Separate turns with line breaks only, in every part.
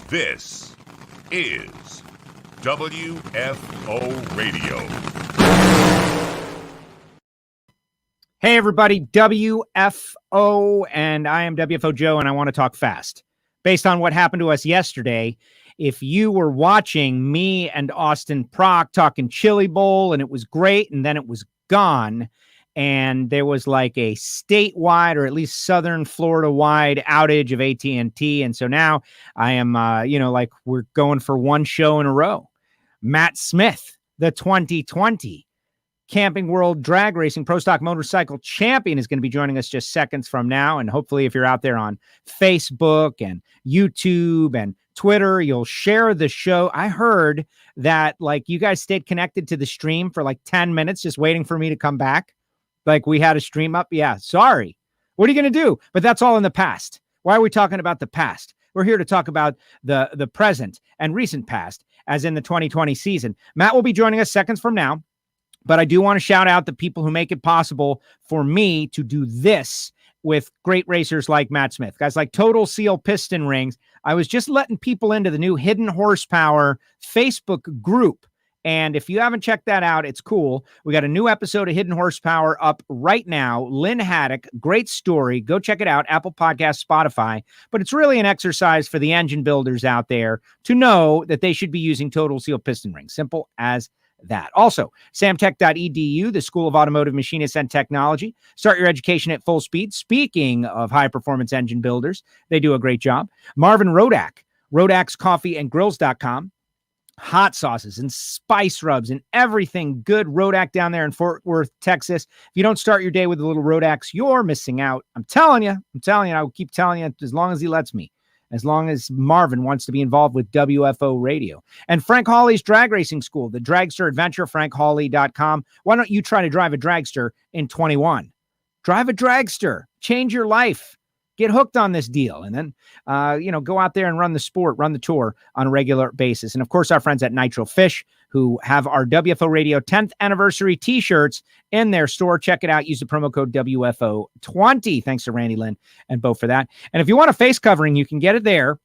This is WFO Radio.
Hey everybody, WFO, and I am WFO Joe, and I want to talk fast. Based on what happened to us yesterday, if you were watching me and Austin Prock talking Chili Bowl, and it was great, and then it was gone, and there was like a statewide, or at least Southern Florida-wide outage of AT&T, and so now I am, like we're going for one show in a row. Matt Smith, the 2020 Camping World Drag Racing Pro Stock Motorcycle Champion, is going to be joining us just seconds from now. And hopefully, if you're out there on Facebook and YouTube and Twitter, you'll share the show. I heard that you guys stayed connected to the stream for 10 minutes, just waiting for me to come back. We had a stream up. Yeah, sorry. What are you going to do? But that's all in the past. Why are we talking about the past? We're here to talk about the present and recent past, as in the 2020 season. Matt will be joining us seconds from now. But I do want to shout out the people who make it possible for me to do this with great racers like Matt Smith, guys like Total Seal Piston Rings. I was just letting people into the new Hidden Horsepower Facebook group. And if you haven't checked that out, it's cool. We got a new episode of Hidden Horsepower up right now. Lynn Haddock, great story. Go check it out. Apple Podcasts, Spotify. But it's really an exercise for the engine builders out there to know that they should be using Total Seal Piston Rings. Simple as that. Also, samtech.edu, the School of Automotive Machinists and Technology. Start your education at full speed. Speaking of high-performance engine builders, they do a great job. Marvin Rodak, rodakscoffeeandgrills.com. Hot sauces and spice rubs and everything good. Rodak down there in Fort Worth, Texas. If you don't start your day with a little Rodaks, you're missing out. I'm telling you, I will keep telling you as long as he lets me. As long as Marvin wants to be involved with WFO Radio. And Frank Hawley's Drag Racing School, the Dragster Adventure, frankhawley.com. Why don't you try to drive a dragster in 21? Drive a dragster. Change your life. Get hooked on this deal. And then, go out there and run the sport, run the tour on a regular basis. And, of course, our friends at Nitro Fish, who have our WFO Radio 10th anniversary T-shirts in their store. Check it out. Use the promo code WFO20. Thanks to Randy Lynn and Bo for that. And if you want a face covering, you can get it there.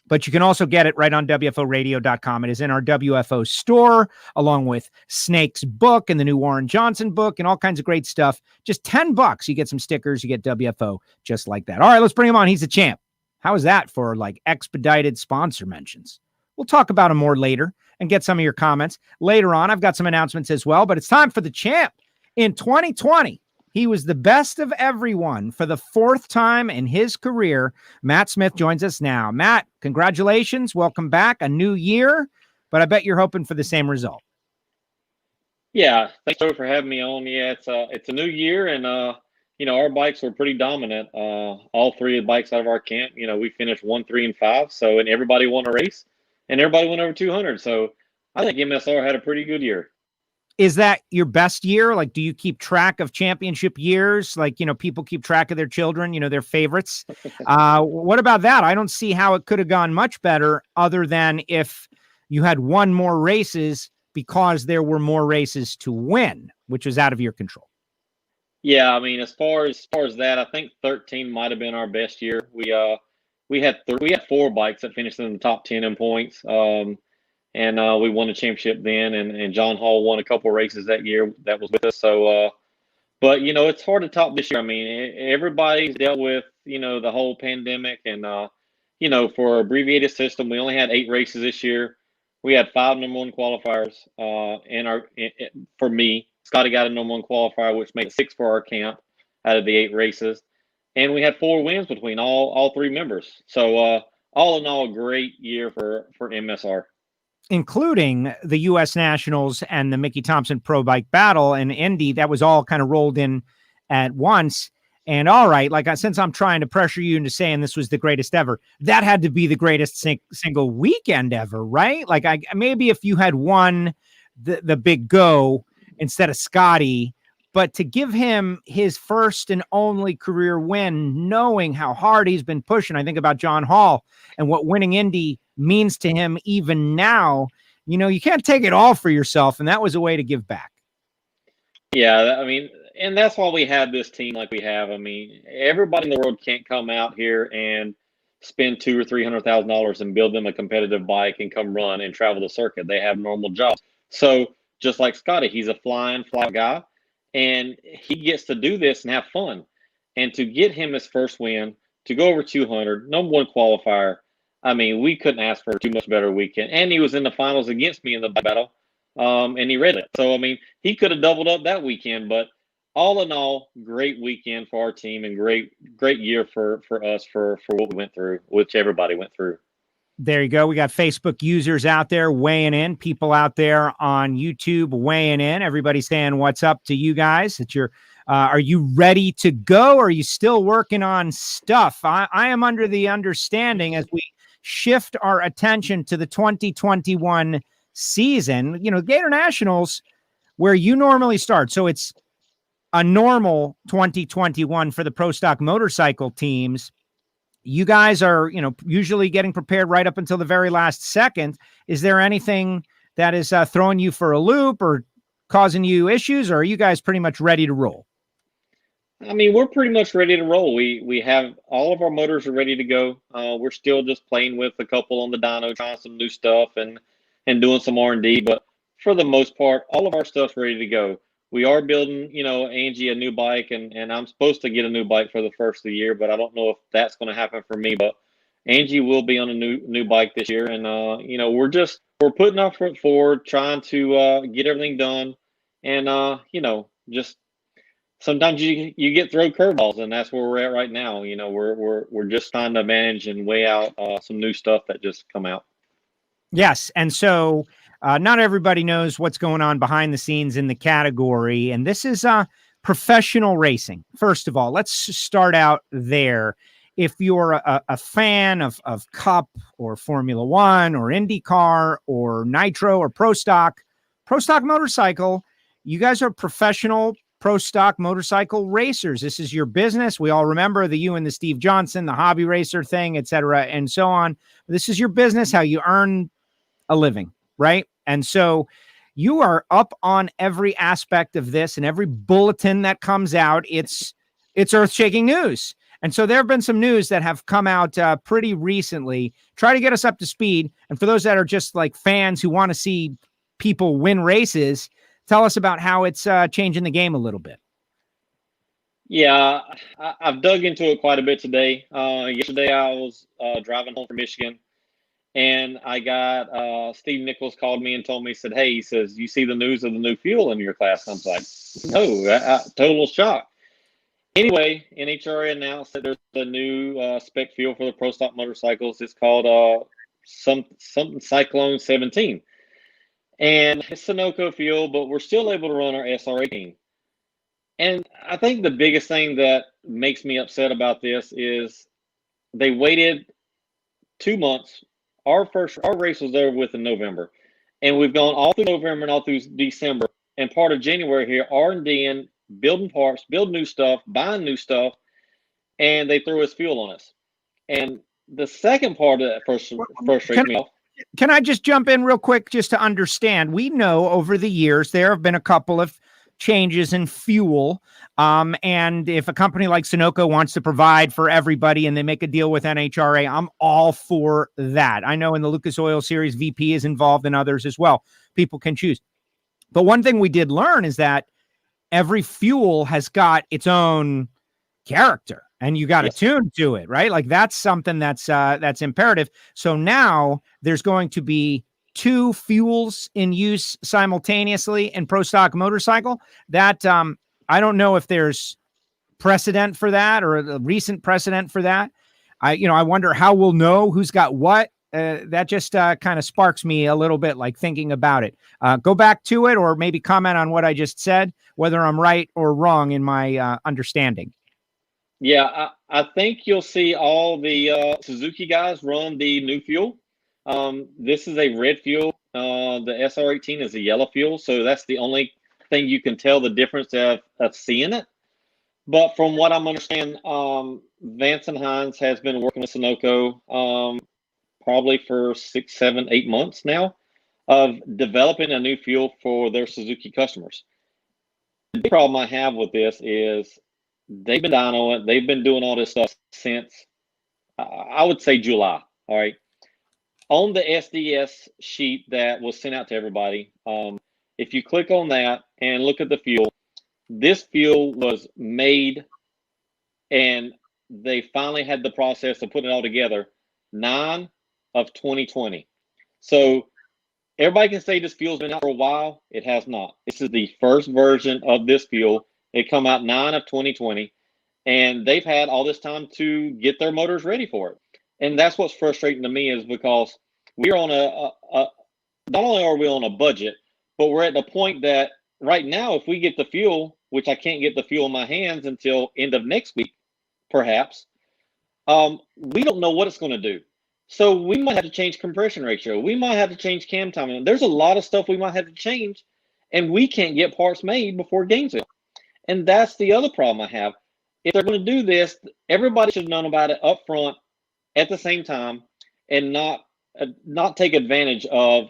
But you can also get it right on WFOradio.com. It is in our WFO store, along with Snake's book and the new Warren Johnson book and all kinds of great stuff. Just $10. You get some stickers. You get WFO just like that. All right, let's bring him on. He's the champ. How is that for expedited sponsor mentions? We'll talk about him more later and get some of your comments later on. I've got some announcements as well, but it's time for the champ. In 2020, he was the best of everyone for the fourth time in his career. Matt Smith joins us now. Matt, congratulations. Welcome back. A new year, but I bet you're hoping for the same result.
Yeah, thanks for having me on. Yeah, it's a new year, and our bikes were pretty dominant. All three of the bikes out of our camp, we finished 1, 3, and 5. So, and everybody won a race, and everybody went over 200. So, I think MSR had a pretty good year.
Is that your best year? Do you keep track of championship years? People keep track of their children, their favorites. What about that? I don't see how it could have gone much better other than if you had won more races because there were more races to win, which was out of your control.
Yeah, I mean, as far as that, I think 13 might have been our best year. We had 4 bikes that finished in the top 10 in points. And we won the championship then, and John Hall won a couple races that year that was with us. So, but, it's hard to top this year. I mean, everybody's dealt with, the whole pandemic. And, for our abbreviated system, we only had 8 races this year. We had 5 number 1 qualifiers. For me, Scotty got a number 1 qualifier, which made it 6 for our camp out of the 8 races. And we had 4 wins between all 3 members. So, all in all, a great year for MSR.
Including the U.S. Nationals and the Mickey Thompson Pro Bike Battle and Indy. That was all kind of rolled in at once. And all right, since I'm trying to pressure you into saying this was the greatest ever, that had to be the greatest single weekend ever, right? Maybe if you had won the big go instead of Scotty, but to give him his first and only career win, knowing how hard he's been pushing, I think about John Hall and what winning Indy means to him even now. You can't take it all for yourself, and that was a way to give back.
Yeah, I mean, and that's why we have this team like we have. I mean, everybody in the world can't come out here and spend $200,000 or $300,000 and build them a competitive bike and come run and travel the circuit. They have normal jobs. So just like Scotty, he's a fly guy, and he gets to do this and have fun. And to get him his first win, to go over 200, number one qualifier, I mean, we couldn't ask for a too much better weekend. And he was in the finals against me in the battle, and he read it. So, I mean, he could have doubled up that weekend. But all in all, great weekend for our team and great year for us for what we went through, which everybody went through.
There you go. We got Facebook users out there weighing in, people out there on YouTube weighing in. Everybody saying what's up to you guys. That you're, are you ready to go? Or are you still working on stuff? I am under the understanding as we shift our attention to the 2021 season, you know, Gator Nationals, where you normally start. So it's a normal 2021 for the Pro Stock motorcycle teams. You guys are, you know, usually getting prepared right up until the very last second. Is there anything that is throwing you for a loop or causing you issues, or are you guys pretty much ready to roll?
I mean, we're pretty much ready to roll. We have all of our motors are ready to go. We're still just playing with a couple on the dyno, trying some new stuff and doing some R&D. But for the most part, all of our stuff's ready to go. We are building, you know, Angie a new bike, and I'm supposed to get a new bike for the first of the year, but I don't know if that's going to happen for me. But Angie will be on a new bike this year, and you know, we're putting our foot forward, trying to get everything done, and you know, just sometimes you get thrown curveballs, and that's where we're at right now. You know, we're just trying to manage and weigh out some new stuff that just come out.
Yes, and so not everybody knows what's going on behind the scenes in the category, and this is professional racing. First of all, let's start out there. If you're a fan of Cup or Formula One or IndyCar or Nitro or Pro Stock motorcycle, you guys are professional Pro Stock motorcycle racers. This is your business. We all remember the you and the Steve Johnson, the hobby racer thing, et cetera, and so on. This is your business, how you earn a living, right? And so you are up on every aspect of this, and every bulletin that comes out, it's earth-shaking news. And so there have been some news that have come out pretty recently. Try to get us up to speed. And for those that are just like fans who want to see people win races, tell us about how it's changing the game a little bit.
Yeah, I've dug into it quite a bit today. Yesterday I was driving home from Michigan, and I got Steve Nichols called me and told me, he said, hey, he says, you see the news of the new fuel in your class? I was like, no, total shock. Anyway, NHRA announced that there's a new spec fuel for the Pro Stock motorcycles. It's called something Cyclone 17. And it's Sunoco fuel, but we're still able to run our SR18. And I think the biggest thing that makes me upset about this is they waited 2 months. Our race was over with in November, and we've gone all through November and all through December and part of January here, R&D, building parts, building new stuff, buying new stuff, and they threw us fuel on us. And the second part of that frustrates me off.
Can I just jump in real quick just to understand? We know over the years there have been a couple of changes in fuel. And if a company like Sunoco wants to provide for everybody and they make a deal with NHRA, I'm all for that. I know in the Lucas Oil Series, VP is involved and others as well. People can choose. But one thing we did learn is that every fuel has got its own character, and you got to tune to it, right? Like that's something that's imperative. So now there's going to be 2 fuels in use simultaneously in Pro Stock motorcycle. That I don't know if there's precedent for that or a recent precedent for that. I wonder how we'll know who's got what. That just kind of sparks me a little bit, like thinking about it. Go back to it, or maybe comment on what I just said, whether I'm right or wrong in my understanding.
Yeah, I think you'll see all the Suzuki guys run the new fuel. This is a red fuel. The SR18 is a yellow fuel, so that's the only thing you can tell the difference of seeing it. But from what I'm understanding, Vance and Hines has been working with Sunoco probably for 6, 7, 8 months now of developing a new fuel for their Suzuki customers. The big problem I have with this is they've been dynoing it. They've been doing all this stuff since I would say July. All right. On the SDS sheet that was sent out to everybody, if you click on that and look at the fuel, this fuel was made, and they finally had the process of putting it all together 9 of 2020. So everybody can say this fuel's been out for a while. It has not. This is the first version of this fuel. It come out 9 of 2020, and they've had all this time to get their motors ready for it. And that's what's frustrating to me, is because we're on not only are we on a budget, but we're at the point that right now, if we get the fuel, which I can't get the fuel in my hands until end of next week, perhaps, we don't know what it's going to do. So we might have to change compression ratio. We might have to change cam timing. There's a lot of stuff we might have to change, and we can't get parts made before Gainesville. And that's the other problem I have. If they're going to do this, everybody should have known about it up front at the same time, and not take advantage of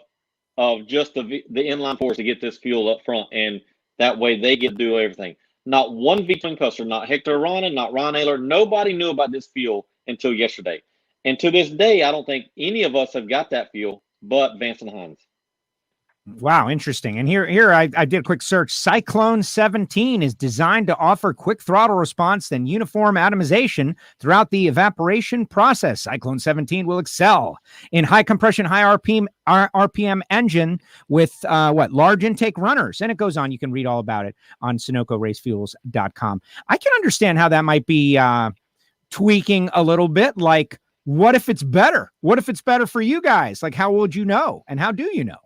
just the inline force to get this fuel up front, and that way they get to do everything. Not one V-twin customer, not Hector Arana, not Ron Ayler, nobody knew about this fuel until yesterday. And to this day, I don't think any of us have got that fuel but Vance and Hines.
Wow, interesting. And here I did a quick search. Cyclone 17 is designed to offer quick throttle response and uniform atomization throughout the evaporation process. Cyclone 17 will excel in high compression, high RPM engine with large intake runners. And it goes on. You can read all about it on SunocoRaceFuels.com. I can understand how that might be tweaking a little bit. Like, what if it's better? What if it's better for you guys? Like, how would you know? And how do you know?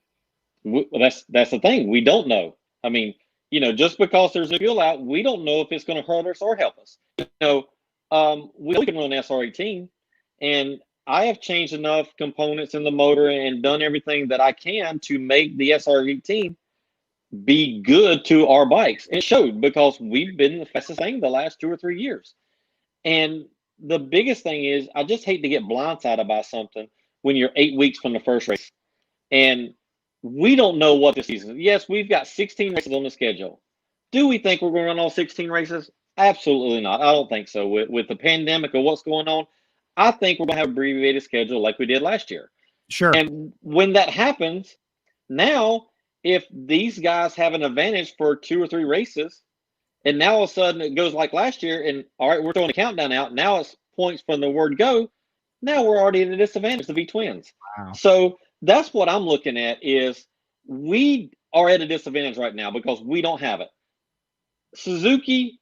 Well, that's the thing. We don't know. I mean, just because there's a fuel out, we don't know if it's going to hurt us or help us. We can run SR18, and I have changed enough components in the motor and done everything that I can to make the SR18 be good to our bikes. It showed, because we've been the fastest thing the last 2 or 3 years. And the biggest thing is, I just hate to get blindsided by something when you're 8 weeks from the first race. And we don't know what this season is. Yes, we've got 16 races on the schedule. Do we think we're going to run all 16 races? Absolutely not. I don't think so. With the pandemic or what's going on, I think we're going to have an abbreviated schedule like we did last year.
Sure.
And when that happens, now if these guys have an advantage for 2 or 3 races, and now all of a sudden it goes like last year, and all right, we're throwing a countdown out. Now it's points from the word go. Now we're already at a disadvantage, the V-twins.
Wow.
So that's what I'm looking at, is we are at a disadvantage right now because we don't have it. Suzuki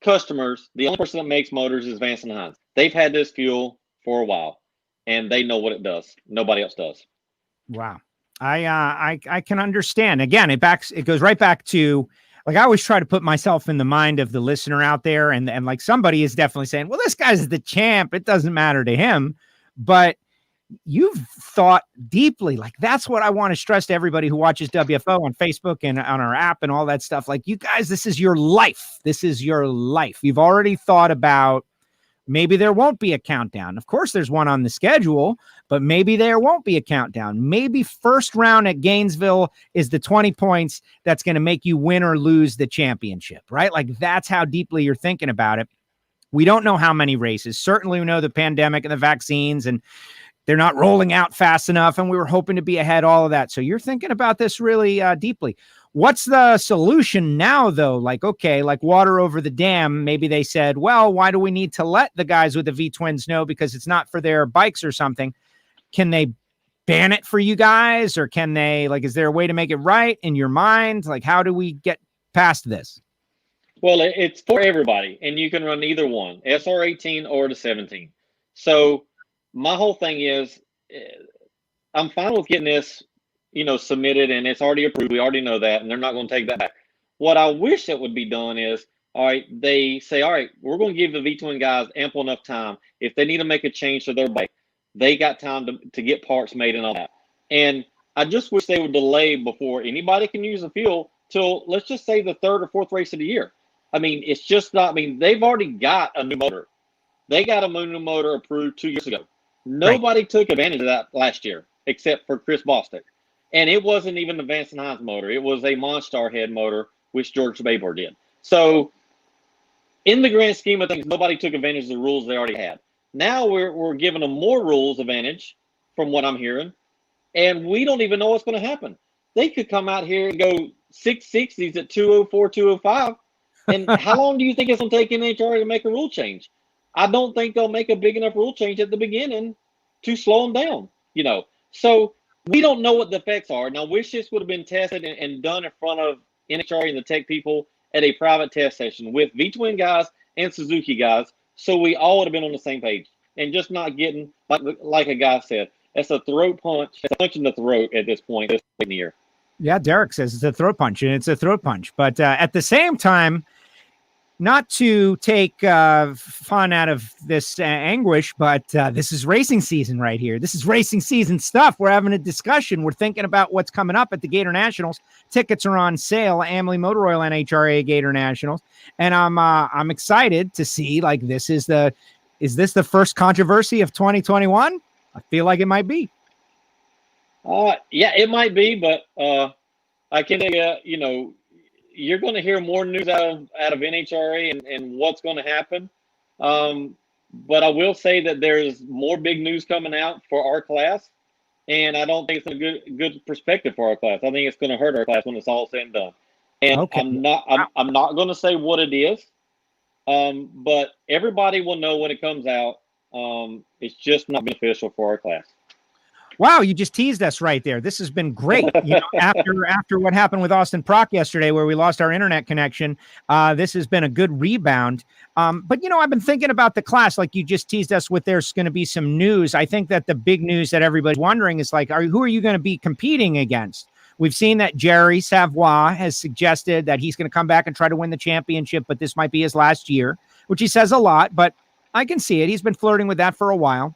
customers, the only person that makes motors is Vance and Hines. They've had this fuel for a while, and they know what it does. Nobody else does.
Wow. I can understand. Again, it goes right back to, like, I always try to put myself in the mind of the listener out there, and like, somebody is definitely saying, well, this guy's the champ, it doesn't matter to him. But you've thought deeply. Like, that's what I want to stress to everybody who watches WFO on Facebook and on our app and all that stuff. Like, you guys, this is your life. This is your life. You've already thought about, maybe there won't be a countdown. Of course, there's one on the schedule, but maybe there won't be a countdown. Maybe first round at Gainesville is the 20 points that's going to make you win or lose the championship, right? Like, that's how deeply you're thinking about it. We don't know how many races. Certainly we know the pandemic and the vaccines, and they're not rolling out fast enough, and we were hoping to be ahead, all of that. So you're thinking about this really deeply. What's the solution now, though? Like, okay, like water over the dam. Maybe they said, well, why do we need to let the guys with the V-twins know because it's not for their bikes or something? Can they ban it for you guys, or can they, like, is there a way to make it right in your mind? Like, how do we get past this?
Well, it's for everybody, and you can run either one, SR18 or the 17. So my whole thing is, I'm fine with getting this, submitted, and it's already approved. We already know that, and they're not going to take that back. What I wish that would be done is, all right, they say, all right, we're going to give the V-twin guys ample enough time. If they need to make a change to their bike, they got time to get parts made and all that. And I just wish they would delay before anybody can use the fuel till, let's just say, the 3rd or 4th race of the year. I mean, it's just not, they've already got a new motor. They got a new motor approved 2 years ago. Nobody took advantage of that last year except for Chris Bostic. And it wasn't even the Vance and Hines motor. It was a Monstar head motor, which George Babor did. So in the grand scheme of things, nobody took advantage of the rules they already had. Now we're giving them more rules advantage from what I'm hearing, and we don't even know what's going to happen. They could come out here and go 660s at 204, 205. And how long do you think it's going to take NHRA to make a rule change? I don't think they'll make a big enough rule change at the beginning to slow them down, So we don't know what the effects are. Now, wish this would have been tested and done in front of NHRA and the tech people at a private test session with V-Twin guys and Suzuki guys, so we all would have been on the same page and just not getting, like a guy said, it's a throat punch. It's a punch in the throat at this point this late in the year.
Yeah, Derek says it's a throat punch, and it's a throat punch. But at the same time, not to take fun out of this anguish, but this is racing season right here. This is racing season stuff. We're having a discussion. We're thinking about what's coming up at the Gator Nationals. Tickets are on sale. Amalie Motor Oil NHRA Gator Nationals, and I'm excited to see, like, is this the first controversy of 2021? I feel like it might be.
Yeah, it might be, but I can, you're going to hear more news out of NHRA and what's going to happen. But I will say that there's more big news coming out for our class, and I don't think it's a good perspective for our class. I think it's going to hurt our class when it's all said and done. And okay. I'm not going to say what it is, but everybody will know when it comes out. It's just not beneficial for our class.
Wow, you just teased us right there. This has been great. After what happened with Austin Prock yesterday, where we lost our internet connection, this has been a good rebound. But I've been thinking about the class, like you just teased us with. There's going to be some news. I think that the big news that everybody's wondering is, like, who are you going to be competing against? We've seen that Jerry Savoie has suggested that he's going to come back and try to win the championship, but this might be his last year, which he says a lot, but I can see it. He's been flirting with that for a while.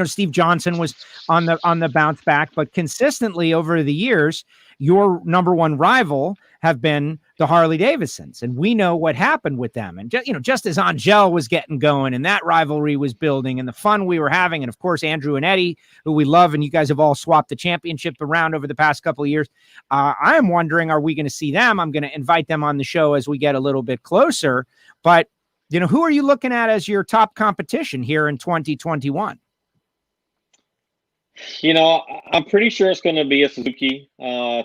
Steve Johnson was on the bounce back, but consistently over the years, your number one rival have been the Harley Davidsons, and we know what happened with them. And just as Angel was getting going and that rivalry was building and the fun we were having, and of course Andrew and Eddie, who we love, and you guys have all swapped the championship around over the past couple of years. I am wondering, are we going to see them? I'm going to invite them on the show as we get a little bit closer. But who are you looking at as your top competition here in 2021?
I'm pretty sure it's going to be a Suzuki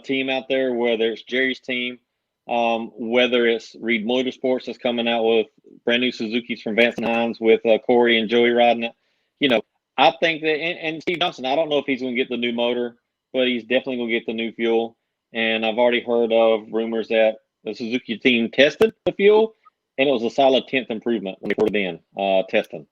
team out there, whether it's Jerry's team, whether it's Reed Motorsports that's coming out with brand new Suzukis from Vance and Hines with Corey and Joey riding it. I think that, and Steve Johnson, I don't know if he's going to get the new motor, but he's definitely going to get the new fuel. And I've already heard of rumors that the Suzuki team tested the fuel, and it was a solid 10th improvement when they put it in testing.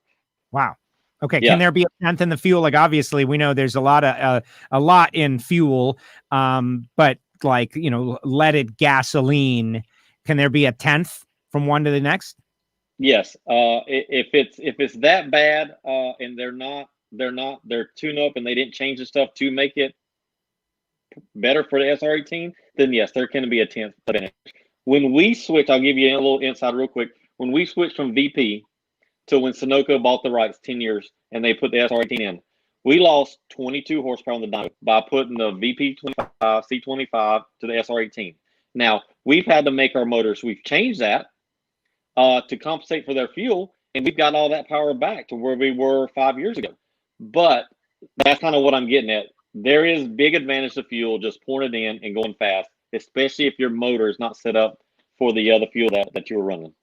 Wow. Okay, yeah. Can there be a 10th in the fuel? Like, obviously, we know there's a lot in fuel, but like, leaded gasoline, can there be a 10th from one to the next?
Yes. If it's that bad, and they're tuned up and they didn't change the stuff to make it better for the SR18, then yes, there can be a 10th advantage. When we switch, I'll give you a little insight real quick. When we switched from VP to when Sunoco bought the rights 10 years and they put the SR18 in, we lost 22 horsepower on the dyno by putting the VP25 C25 to the SR18. Now, we've had to make our motors. We've changed that to compensate for their fuel, and we've got all that power back to where we were 5 years ago. But that's kind of what I'm getting at. There is big advantage to fuel, just pouring it in and going fast, especially if your motor is not set up for the other fuel that you were running.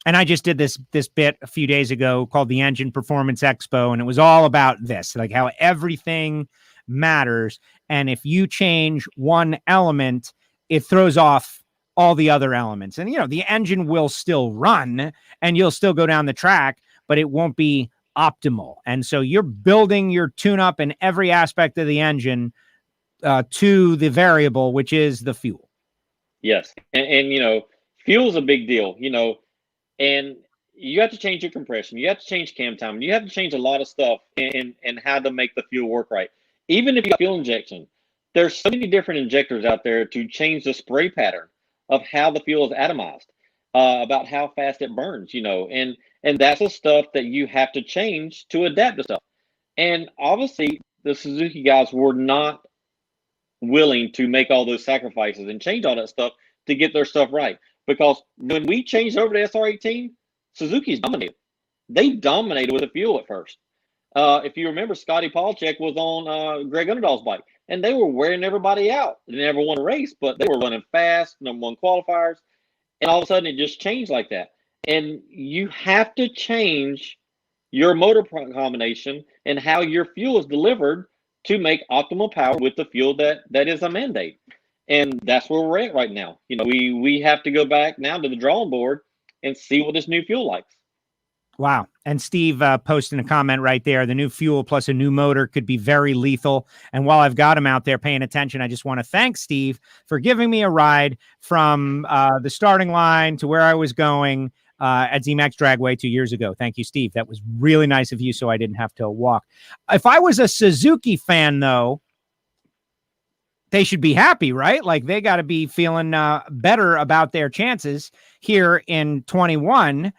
And I just did this bit a few days ago called the Engine Performance Expo, and it was all about this, like how everything matters. And if you change one element, it throws off all the other elements. And, the engine will still run and you'll still go down the track, but it won't be optimal. And so you're building your tune-up in every aspect of the engine to the variable, which is the fuel.
Yes. And fuel is a big deal, and you have to change your compression. You have to change cam time. You have to change a lot of stuff and how to make the fuel work right. Even if you got fuel injection, there's so many different injectors out there to change the spray pattern of how the fuel is atomized, about how fast it burns, and that's the stuff that you have to change to adapt to stuff. And obviously, the Suzuki guys were not willing to make all those sacrifices and change all that stuff to get their stuff right. Because when we changed over to SR18, Suzuki's dominated. they dominated with the fuel at first. If you remember, Scotty Palchek was on Greg Underdog's bike, and they were wearing everybody out. They never won a race, but they were running fast, #1 qualifiers, and all of a sudden it just changed like that. And you have to change your motor combination and how your fuel is delivered to make optimal power with the fuel that is a mandate. And that's where we're at right now. We have to go back now to the drawing board and see what this new fuel likes.
Wow. And Steve posting a comment right there. The new fuel plus a new motor could be very lethal. And while I've got him out there paying attention, I just want to thank Steve for giving me a ride from the starting line to where I was going at ZMAX Dragway 2 years ago. Thank you, Steve. That was really nice of you, so I didn't have to walk. If I was a Suzuki fan, though, they should be happy, right? Like, they got to be feeling better about their chances here in 21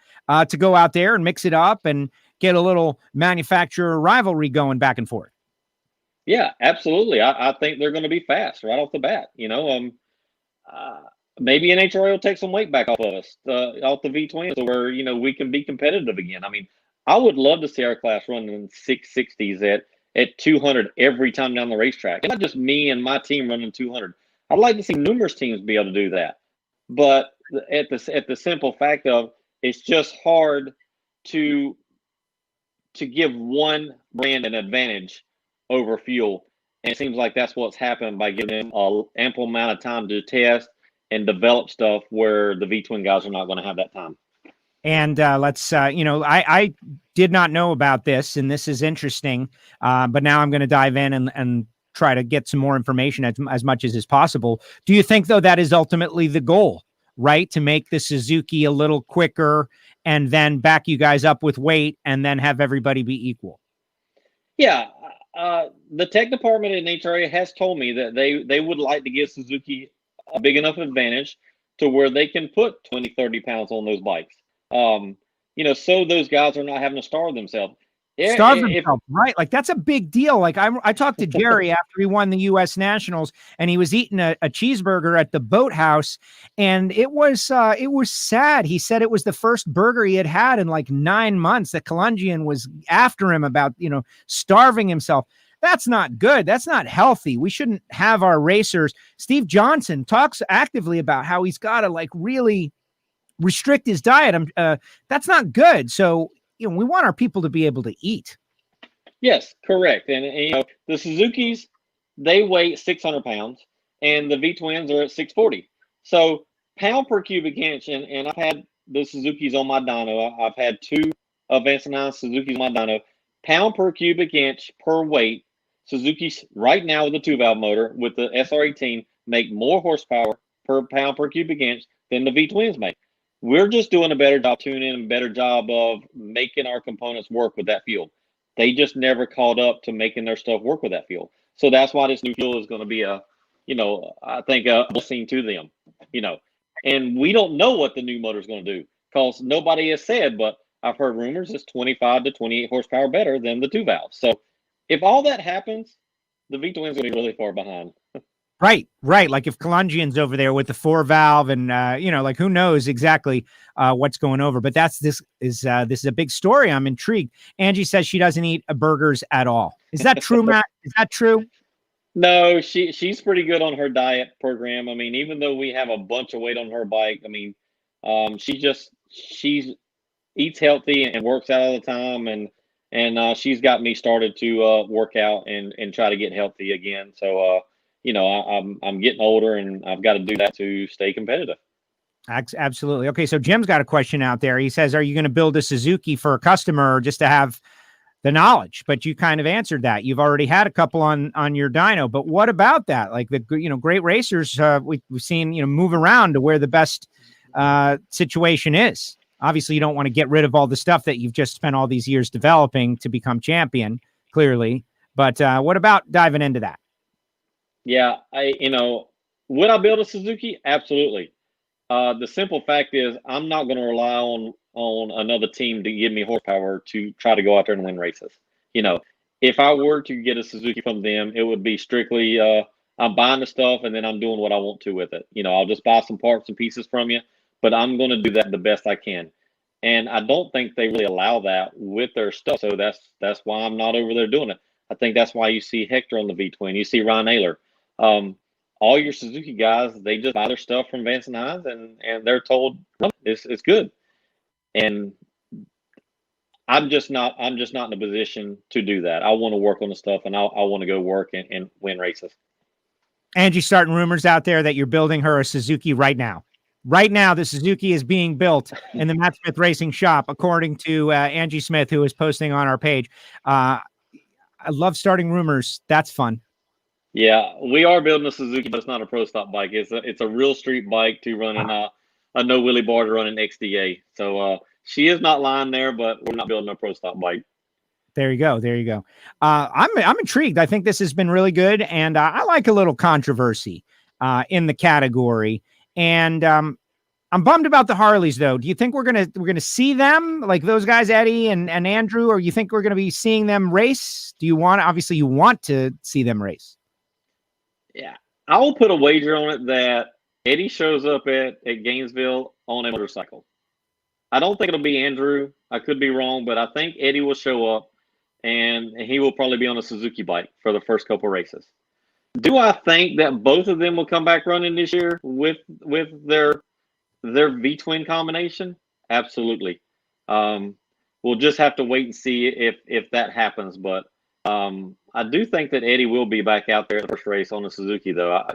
to go out there and mix it up and get a little manufacturer rivalry going back and forth.
Yeah, absolutely. I think they're going to be fast right off the bat. Maybe NHRA will take some weight back off of us, off the V-twins, where we can be competitive again. I mean, I would love to see our class running 660s at 200 every time down the racetrack. And not just me and my team running 200. I'd like to see numerous teams be able to do that. But at the simple fact of, it's just hard to give one brand an advantage over fuel. And it seems like that's what's happened by giving them an ample amount of time to test and develop stuff where the V-twin guys are not going to have that time.
And let's, I did not know about this, and this is interesting, but now I'm going to dive in and try to get some more information as much as is possible. Do you think, though, that is ultimately the goal, right? To make the Suzuki a little quicker and then back you guys up with weight and then have everybody be equal?
Yeah. The tech department in NHRA has told me that they would like to give Suzuki a big enough advantage to where they can put 20, 30 pounds on those bikes. So those guys are not having to starve themselves.
Starve themselves, right? Like, that's a big deal. Like, I talked to Jerry after he won the U.S. Nationals, and he was eating a cheeseburger at the boathouse, and it was sad. He said it was the first burger he had in like 9 months. That Colombian was after him about, starving himself. That's not good. That's not healthy. We shouldn't have our racers. Steve Johnson talks actively about how he's got to like really restrict his diet. That's not good. So, we want our people to be able to eat.
Yes, correct. And the Suzukis, they weigh 600 pounds, and the V-twins are at 640. So pound per cubic inch, and I've had the Suzukis on my dyno. I've had 2 Advanced 9 Suzukis on my dyno. Pound per cubic inch per weight, Suzuki's right now with the 2-valve motor with the SR18 make more horsepower per pound per cubic inch than the V-twins make. We're just doing a better job tuning and a better job of making our components work with that fuel. They just never caught up to making their stuff work with that fuel. So that's why this new fuel is going to be I think a blessing to them, and we don't know what the new motor is going to do because nobody has said, but I've heard rumors it's 25 to 28 horsepower better than the 2-valve. So if all that happens, the V-twins will be really far behind.
Right. Like if Colombian's over there with the 4-valve and, like who knows exactly what's going over. But this is a big story. I'm intrigued. Angie says she doesn't eat burgers at all. Is that true, Matt? Is that true?
No, she's pretty good on her diet program. I mean, even though we have a bunch of weight on her bike, I mean, she eats healthy and works out all the time. And she's got me started to work out and try to get healthy again. So, I'm getting older and I've got to do that to stay competitive.
Absolutely. Okay. So Jim's got a question out there. He says, are you going to build a Suzuki for a customer or just to have the knowledge? But you kind of answered that. You've already had a couple on your dyno, but what about that? Like the, great racers we've seen, move around to where the best situation is. Obviously you don't want to get rid of all the stuff that you've just spent all these years developing to become champion, clearly. But what about diving into that?
Yeah, would I build a Suzuki? Absolutely. The simple fact is I'm not going to rely on another team to give me horsepower to try to go out there and win races. If I were to get a Suzuki from them, it would be strictly I'm buying the stuff and then I'm doing what I want to with it. I'll just buy some parts and pieces from you, but I'm going to do that the best I can. And I don't think they really allow that with their stuff. So that's why I'm not over there doing it. I think that's why you see Hector on the V-twin. You see Ryan Naylor. All your Suzuki guys, they just buy their stuff from Vance and Hines, and they're told it's good. And I'm just not in a position to do that. I want to work on the stuff, and I want to go work and win races.
Angie's starting rumors out there that you're building her a Suzuki right now. Right now, the Suzuki is being built in the Matt Smith Racing Shop, according to Angie Smith, who is posting on our page. I love starting rumors. That's fun.
Yeah, we are building a Suzuki, but it's not a pro stop bike. It's a real street bike to run in a no wheelie bar to run in XDA. So she is not lying there, but we're not building a pro stop bike.
There you go. There you go. I'm intrigued. I think this has been really good, and I like a little controversy in the category. And I'm bummed about the Harleys, though. Do you think we're gonna see them, like those guys, Eddie and Andrew, or you think we're gonna be seeing them race? Do you want? Obviously, you want to see them race.
Yeah, I will put a wager on it that Eddie shows up at Gainesville on a motorcycle. I don't think it'll be Andrew. I could be wrong, but I think Eddie will show up, and he will probably be on a Suzuki bike for the first couple races. Do I think that both of them will come back running this year with their V-twin combination? Absolutely. We'll just have to wait and see if that happens. But I do think that Eddie will be back out there at the first race on the Suzuki, though. I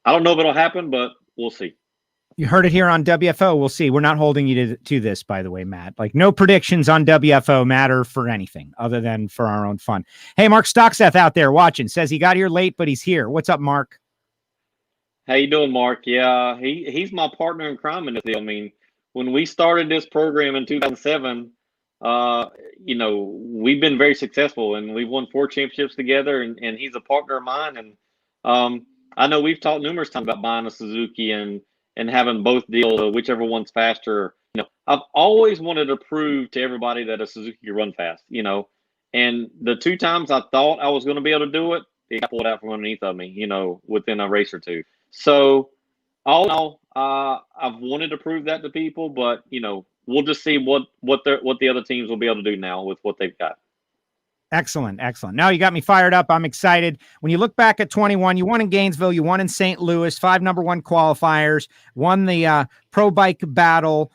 don't know if it'll happen, but we'll see.
You heard it here on WFO. We'll see. We're not holding you to this, by the way, Matt. Like, no predictions on WFO matter for anything other than for our own fun. Hey, Mark Stockseth out there watching says he got here late, but he's here. What's up, Mark?
How you doing, Mark? Yeah, he's my partner in crime in this deal. I mean, when we started this program in 2007, we've been very successful, and we've won 4 championships together, and he's a partner of mine. And I know we've talked numerous times about buying a Suzuki and having both deals, whichever one's faster. I've always wanted to prove to everybody that a Suzuki can run fast, and the 2 times I thought I was going to be able to do it, it got pulled out from underneath of me, within a race or two. So all in all, I've wanted to prove that to people, but, we'll just see what the other teams will be able to do now with what they've got.
Excellent. Excellent. Now you got me fired up. I'm excited. When you look back at 21, you won in Gainesville, you won in St. Louis, 5 number 1 qualifiers, won the pro bike battle.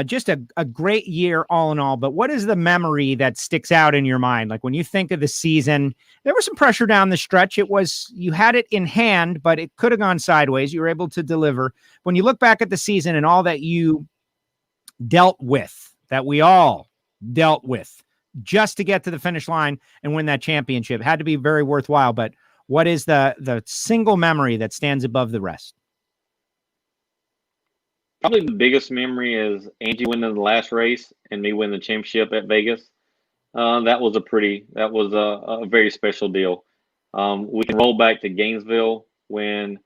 Just a great year all in all. But what is the memory that sticks out in your mind? Like when you think of the season, there was some pressure down the stretch. You had it in hand, but it could have gone sideways. You were able to deliver. When you look back at the season and all that you dealt with, that we all dealt with, just to get to the finish line and win that championship, it had to be very worthwhile. But what is the single memory that stands above the rest?
Probably the biggest memory is Angie winning the last race and me winning the championship at Vegas. That was a very special deal. We can roll back to Gainesville when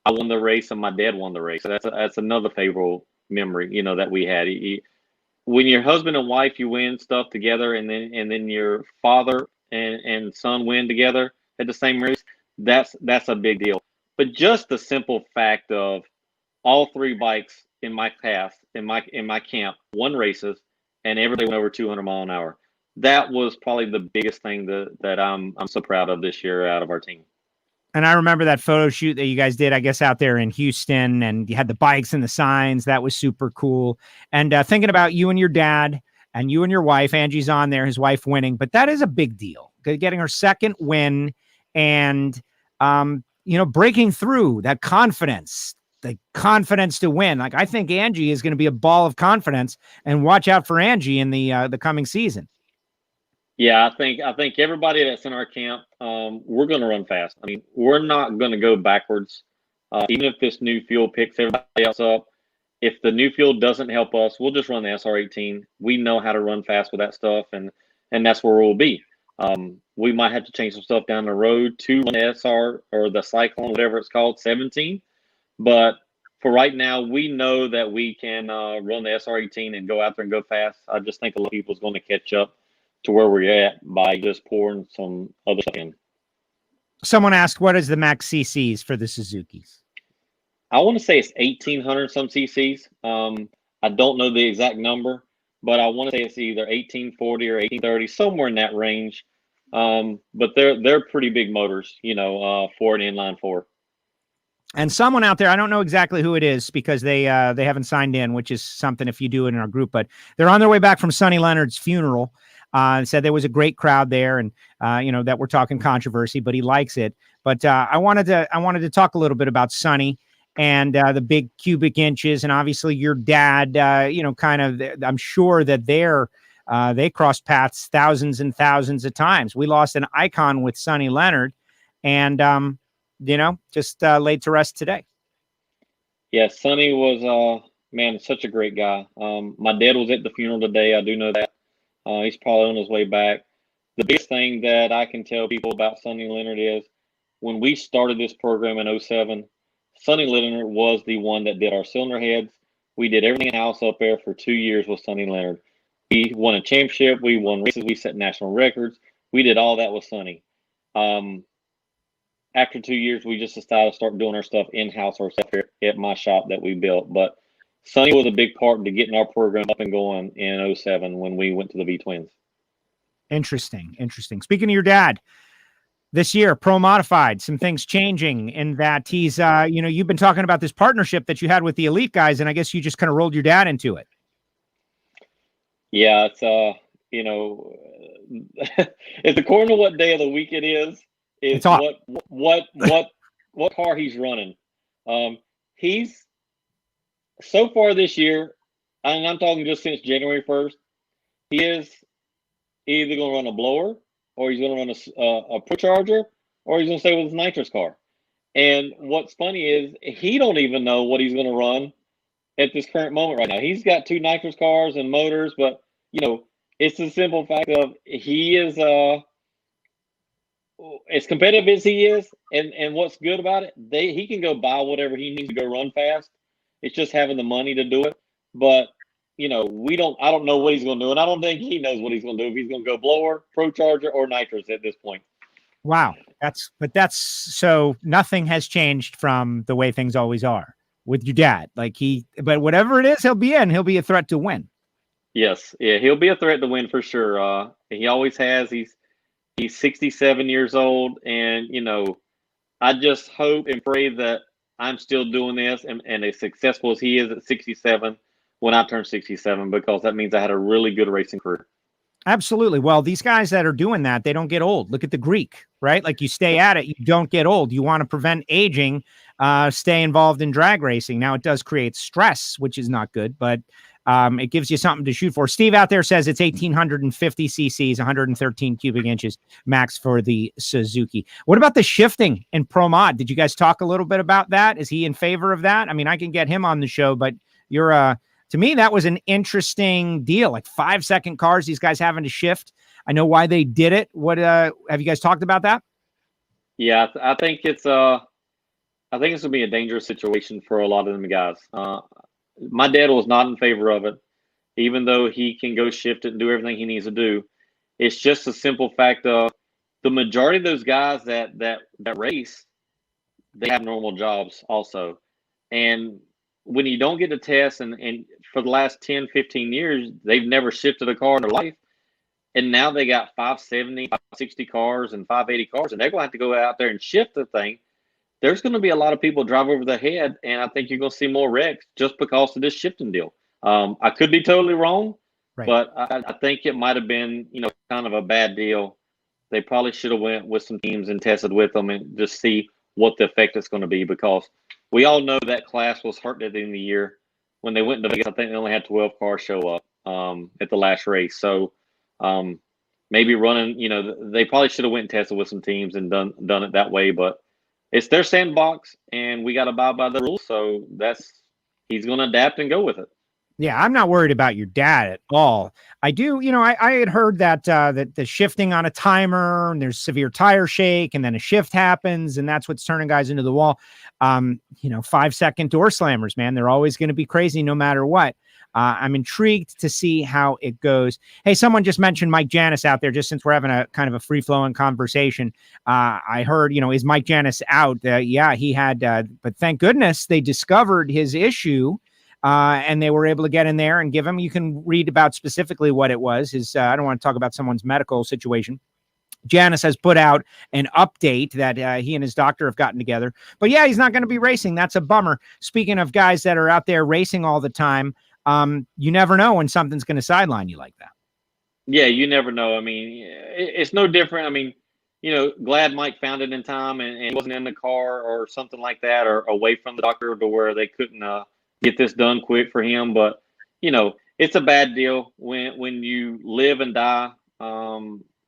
I won the race and my dad won the race. So that's another favorable memory, that we had. When you're husband and wife, you win stuff together, and then your father and son win together at the same race. That's a big deal. But just the simple fact of all 3 bikes in my class, in my camp, won races, and everybody went over 200 mile an hour. That was probably the biggest thing that I'm so proud of this year out of our team.
And I remember that photo shoot that you guys did, I guess, out there in Houston, and you had the bikes and the signs. That was super cool. And thinking about you and your dad and you and your wife, Angie's on there, his wife winning, but that is a big deal. Getting her second win and, breaking through that confidence, the confidence to win. Like, I think Angie is going to be a ball of confidence, and watch out for Angie in the coming season.
Yeah, I think everybody that's in our camp, we're going to run fast. I mean, we're not going to go backwards. Even if this new fuel picks everybody else up, if the new fuel doesn't help us, we'll just run the SR18. We know how to run fast with that stuff, and that's where we'll be. We might have to change some stuff down the road to run the SR or the Cyclone, whatever it's called, 17. But for right now, we know that we can run the SR18 and go out there and go fast. I just think a lot of people is going to catch up to where we're at by just pouring some other stuff in.
Someone asked, what is the max CCs for the Suzukis?
I want to say it's 1,800 some CCs. I I don't know the exact number, but I want to say it's either 1840 or 1830, somewhere in that range. But they're pretty big motors, for an inline four.
And someone out there, I don't know exactly who it is because they haven't signed in, which is something if you do it in our group, but they're on their way back from Sonny Leonard's funeral. Said there was a great crowd there, and that we're talking controversy, but he likes it. But I wanted to talk a little bit about Sonny and the big cubic inches, and obviously your dad. I'm sure that they crossed paths thousands and thousands of times. We lost an icon with Sonny Leonard, and just laid to rest today.
Yeah, Sonny was such a great guy. My dad was at the funeral today. I do know that. He's probably on his way back. The biggest thing that I can tell people about Sonny Leonard is when we started this program in 2007, Sonny Leonard was the one that did our cylinder heads. We did everything in-house up there for 2 years with Sonny Leonard. We won a championship. We won races. We set national records. We did all that with Sonny. After 2 years, we just decided to start doing our stuff in-house ourselves here at my shop that we built. But Sonny was a big part to getting our program up and going in 2007 when we went to the V-Twins.
Interesting. Speaking of your dad, this year, Pro Modified, some things changing in that he's, you've been talking about this partnership that you had with the elite guys, and I guess you just kind of rolled your dad into it.
Yeah, it's, it's according to what day of the week it is. It's what car he's running. He's so far this year, and I'm talking just since January 1st, he is either going to run a blower, or he's going to run a Pro Charger, or he's going to stay with his nitrous car. And what's funny is he don't even know what he's going to run at this current moment right now. He's got 2 nitrous cars and motors, but it's the simple fact of he is as competitive as he is, and what's good about it, he can go buy whatever he needs to go run fast. It's just having the money to do it. But I don't know what he's going to do, and I don't think he knows what he's going to do, if he's going to go blower, Pro Charger, or nitrous at this point.
Wow, that's so nothing has changed from the way things always are with your dad. But whatever it is, he'll be a threat to win.
Yes, yeah, he'll be a threat to win for sure. He always has. He's 67 years old, and I just hope and pray that I'm still doing this and as successful as he is at 67 when I turn 67, because that means I had a really good racing career.
Absolutely. Well, these guys that are doing that, they don't get old. Look at the Greek, right? Like, you stay at it, you don't get old. You want to prevent aging, stay involved in drag racing. Now, it does create stress, which is not good, but it gives you something to shoot for. Steve out there says it's 1,850 cc's, 113 cubic inches max for the Suzuki. What about the shifting in Pro Mod? Did you guys talk a little bit about that? Is he in favor of that? I mean, I can get him on the show, but to me, that was an interesting deal. Like 5-second cars, these guys having to shift. I know why they did it. What have you guys talked about that?
Yeah, I think it's going to be a dangerous situation for a lot of them guys. My dad was not in favor of it, even though he can go shift it and do everything he needs to do. It's just a simple fact of the majority of those guys that race, they have normal jobs also. And when you don't get to test, and for the last 10, 15 years, they've never shifted a car in their life. And now they got 570, 560 cars and 580 cars, and they're going to have to go out there and shift the thing. There's going to be a lot of people drive over their head, and I think you're going to see more wrecks just because of this shifting deal. I could be totally wrong, right, but I think it might have been, kind of a bad deal. They probably should have went with some teams and tested with them and just see what the effect is going to be, because we all know that class was hurt at the end of the year. When they went to Vegas, I think they only had 12 cars show up at the last race. So maybe running, they probably should have went and tested with some teams and done it that way, but it's their sandbox, and we got to abide by the rules. So he's going to adapt and go with it.
Yeah, I'm not worried about your dad at all. I do, I had heard that that the shifting on a timer, and there's severe tire shake, and then a shift happens, and that's what's turning guys into the wall. 5-second door slammers, man, they're always going to be crazy no matter what. I'm intrigued to see how it goes. Hey, someone just mentioned Mike Janis out there, just since we're having a kind of a free-flowing conversation. I heard, is Mike Janis out? Yeah, he had, but thank goodness they discovered his issue and they were able to get in there and give him. You can read about specifically what it was. I don't want to talk about someone's medical situation. Janice has put out an update that he and his doctor have gotten together. But yeah, he's not going to be racing. That's a bummer. Speaking of guys that are out there racing all the time, you never know when something's going to sideline you like that.
Yeah, you never know. I mean, it's no different. I mean, glad Mike found it in time and he wasn't in the car or something like that, or away from the doctor to where they couldn't get this done quick for him. But, it's a bad deal when you live and die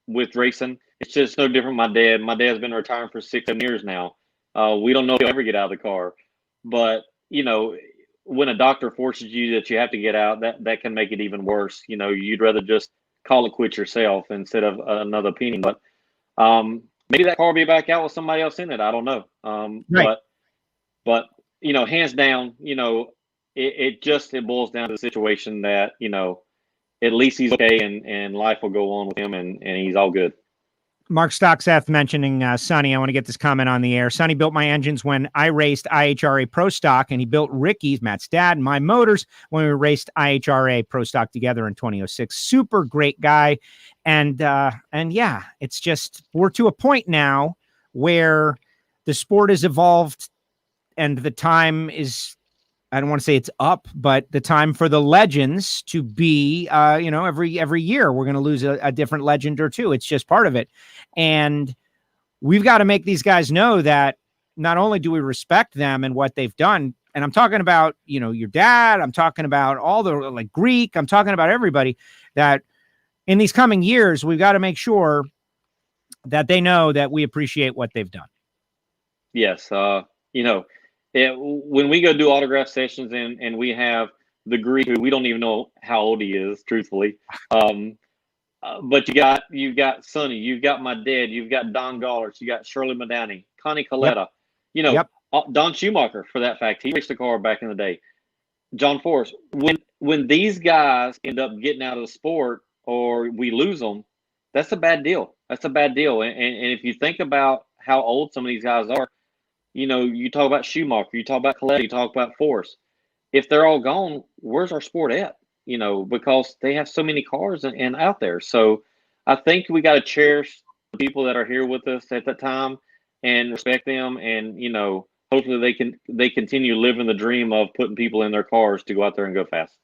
with racing. It's just no different. My dad's been retiring for 6-7 years now. We don't know if he'll ever get out of the car. But, when a doctor forces you that you have to get out, that can make it even worse. You'd rather just call it quits yourself instead of another opinion. But maybe that car will be back out with somebody else in it. I don't know.
Right.
But hands down, it boils down to the situation that, at least he's okay and life will go on with him and he's all good.
Mark Stockseth mentioning Sonny. I want to get this comment on the air. Sonny built my engines when I raced IHRA Pro Stock, and he built Ricky's, Matt's dad, and my motors when we raced IHRA Pro Stock together in 2006. Super great guy. And yeah, it's just, we're to a point now where the sport has evolved and the time is, I don't want to say it's up, but the time for the legends to be, every year we're going to lose a different legend or two. It's just part of it. And we've got to make these guys know that not only do we respect them and what they've done, and I'm talking about, your dad, I'm talking about all the Greek, I'm talking about everybody, that in these coming years, we've got to make sure that they know that we appreciate what they've done.
Yes. When we go do autograph sessions and we have the Greek, who we don't even know how old he is, truthfully. But you've got Sonny, you've got my dad, you've got Don Gollers, you got Shirley Madani, Connie Coletta, Don Schumacher, for that fact. He raced the car back in the day. John Forrest. When these guys end up getting out of the sport or we lose them, that's a bad deal. That's a bad deal. And if you think about how old some of these guys are, you talk about Schumacher, you talk about Coletta, you talk about Forrest. If they're all gone, where's our sport at? Because they have so many cars and out there. So I think we got to cherish the people that are here with us at that time and respect them. And, hopefully they continue living the dream of putting people in their cars to go out there and go fast.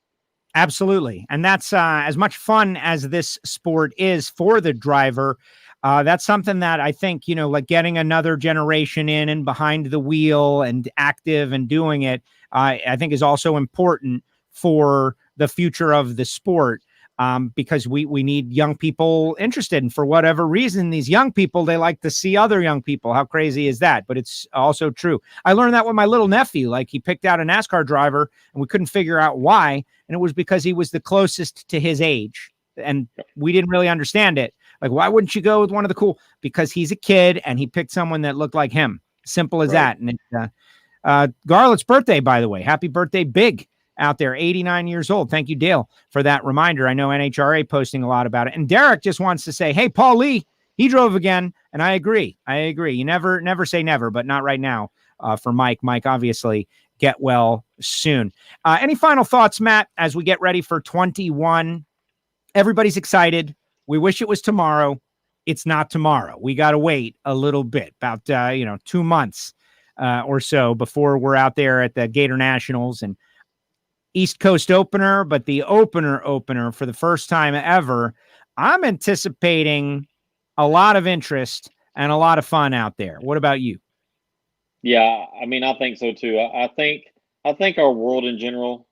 Absolutely. And that's as much fun as this sport is for the driver. That's something that I think, like getting another generation in and behind the wheel and active and doing it, I think is also important for the future of the sport, because we need young people interested. And for whatever reason, these young people, they like to see other young people. How crazy is that? But it's also true. I learned that with my little nephew. Like, he picked out a NASCAR driver and we couldn't figure out why. And it was because he was the closest to his age. And we didn't really understand it. Like, why wouldn't you go with one of the cool? Because he's a kid and he picked someone that looked like him. Simple as that. And it's Garlett's birthday, by the way. Happy birthday, Big, out there, 89 years old. Thank you, Dale, for that reminder. I know NHRA posting a lot about it. And Derek just wants to say, hey, Paul Lee, he drove again. And I agree. You never say never, but not right now for Mike. Mike, obviously, get well soon. Any final thoughts, Matt, as we get ready for 21? Everybody's excited. We wish it was tomorrow. It's not tomorrow. We got to wait a little bit, about 2 months or so before we're out there at the Gator Nationals and East Coast opener, but the opener for the first time ever. I'm anticipating a lot of interest and a lot of fun out there. What about you?
Yeah, I mean, I think so too. I think our world in general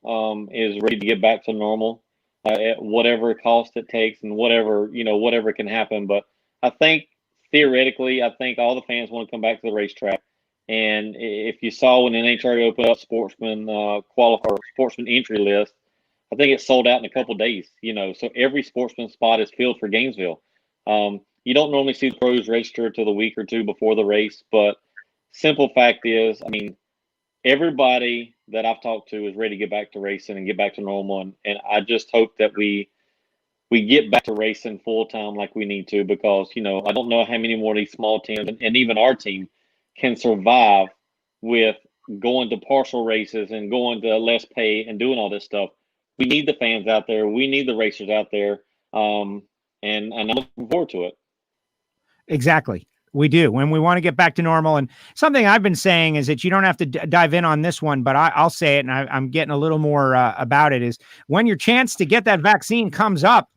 is ready to get back to normal. At whatever cost it takes and whatever can happen. But I think theoretically, all the fans want to come back to the racetrack. And if you saw when the NHRA opened up sportsman sportsman entry list, I think it sold out in a couple of days. So every sportsman spot is filled for Gainesville. You don't normally see the pros register till the week or two before the race, but simple fact is, I mean, everybody that I've talked to is ready to get back to racing and get back to normal. And I just hope that we get back to racing full time like we need to, because, I don't know how many more of these small teams and even our team can survive with going to partial races and going to less pay and doing all this stuff. We need the fans out there. We need the racers out there. And I'm looking forward to it.
Exactly. We do. When we want to get back to normal. And something I've been saying is that you don't have to dive in on this one, but I'll say it, and I'm getting a little more about it, is when your chance to get that vaccine comes up,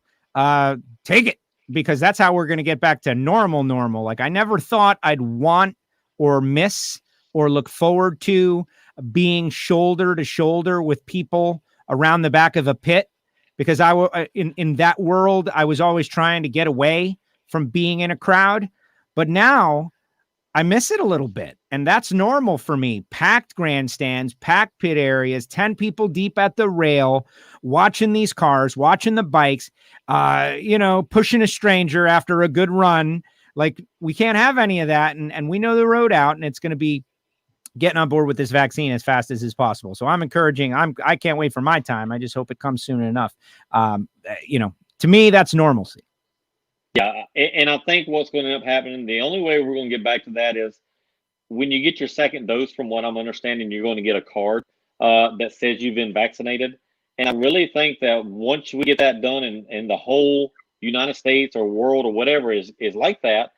take it, because that's how we're going to get back to normal. Like, I never thought I'd want or miss or look forward to being shoulder to shoulder with people around the back of a pit, because in that world, I was always trying to get away from being in a crowd. But now I miss it a little bit, and that's normal for me. Packed grandstands, packed pit areas, 10 people deep at the rail, watching these cars, watching the bikes, pushing a stranger after a good run. Like, we can't have any of that. And we know the road out, and it's going to be getting on board with this vaccine as fast as is possible. So I'm encouraging. I can't wait for my time. I just hope it comes soon enough. To me, that's normalcy.
Yeah, and I think what's going to end up happening, the only way we're going to get back to that is when you get your second dose, from what I'm understanding, you're going to get a card that says you've been vaccinated. And I really think that once we get that done and the whole United States or world or whatever is like that,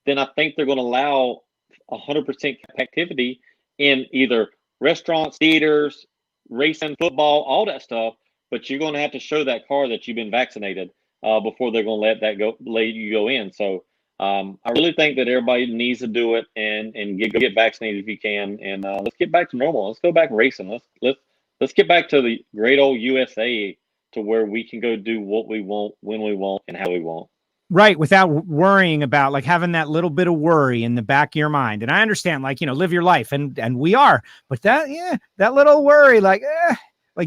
then I think they're going to allow 100% activity in either restaurants, theaters, racing, football, all that stuff. But you're going to have to show that card that you've been vaccinated before they're going to let you go in. So I really think that everybody needs to do it and get vaccinated if you can. And let's get back to normal. Let's go back racing. Let's get back to the great old USA, to where we can go do what we want, when we want, and how we want.
Right. Without worrying about, like, having that little bit of worry in the back of your mind. And I understand, like, live your life, and we are, but that little worry, like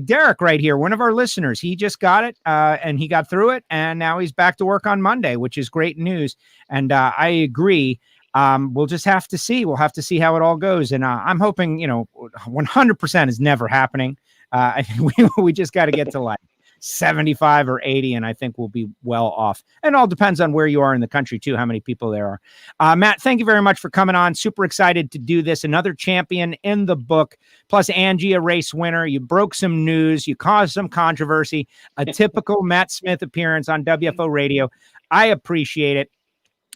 Derek right here, one of our listeners, he just got it and he got through it, and now he's back to work on Monday, which is great news. And I agree. We'll just have to see. We'll have to see how it all goes. And I'm hoping, 100% is never happening. I think we just got to get to like 75 or 80, and I think we'll be well off. And it all depends on where you are in the country too, how many people there are. Matt, thank you very much for coming on. Super excited to do this. Another champion in the book, plus Angie, a race winner. You broke some news. You caused some controversy. A typical Matt Smith appearance on WFO radio. I appreciate it.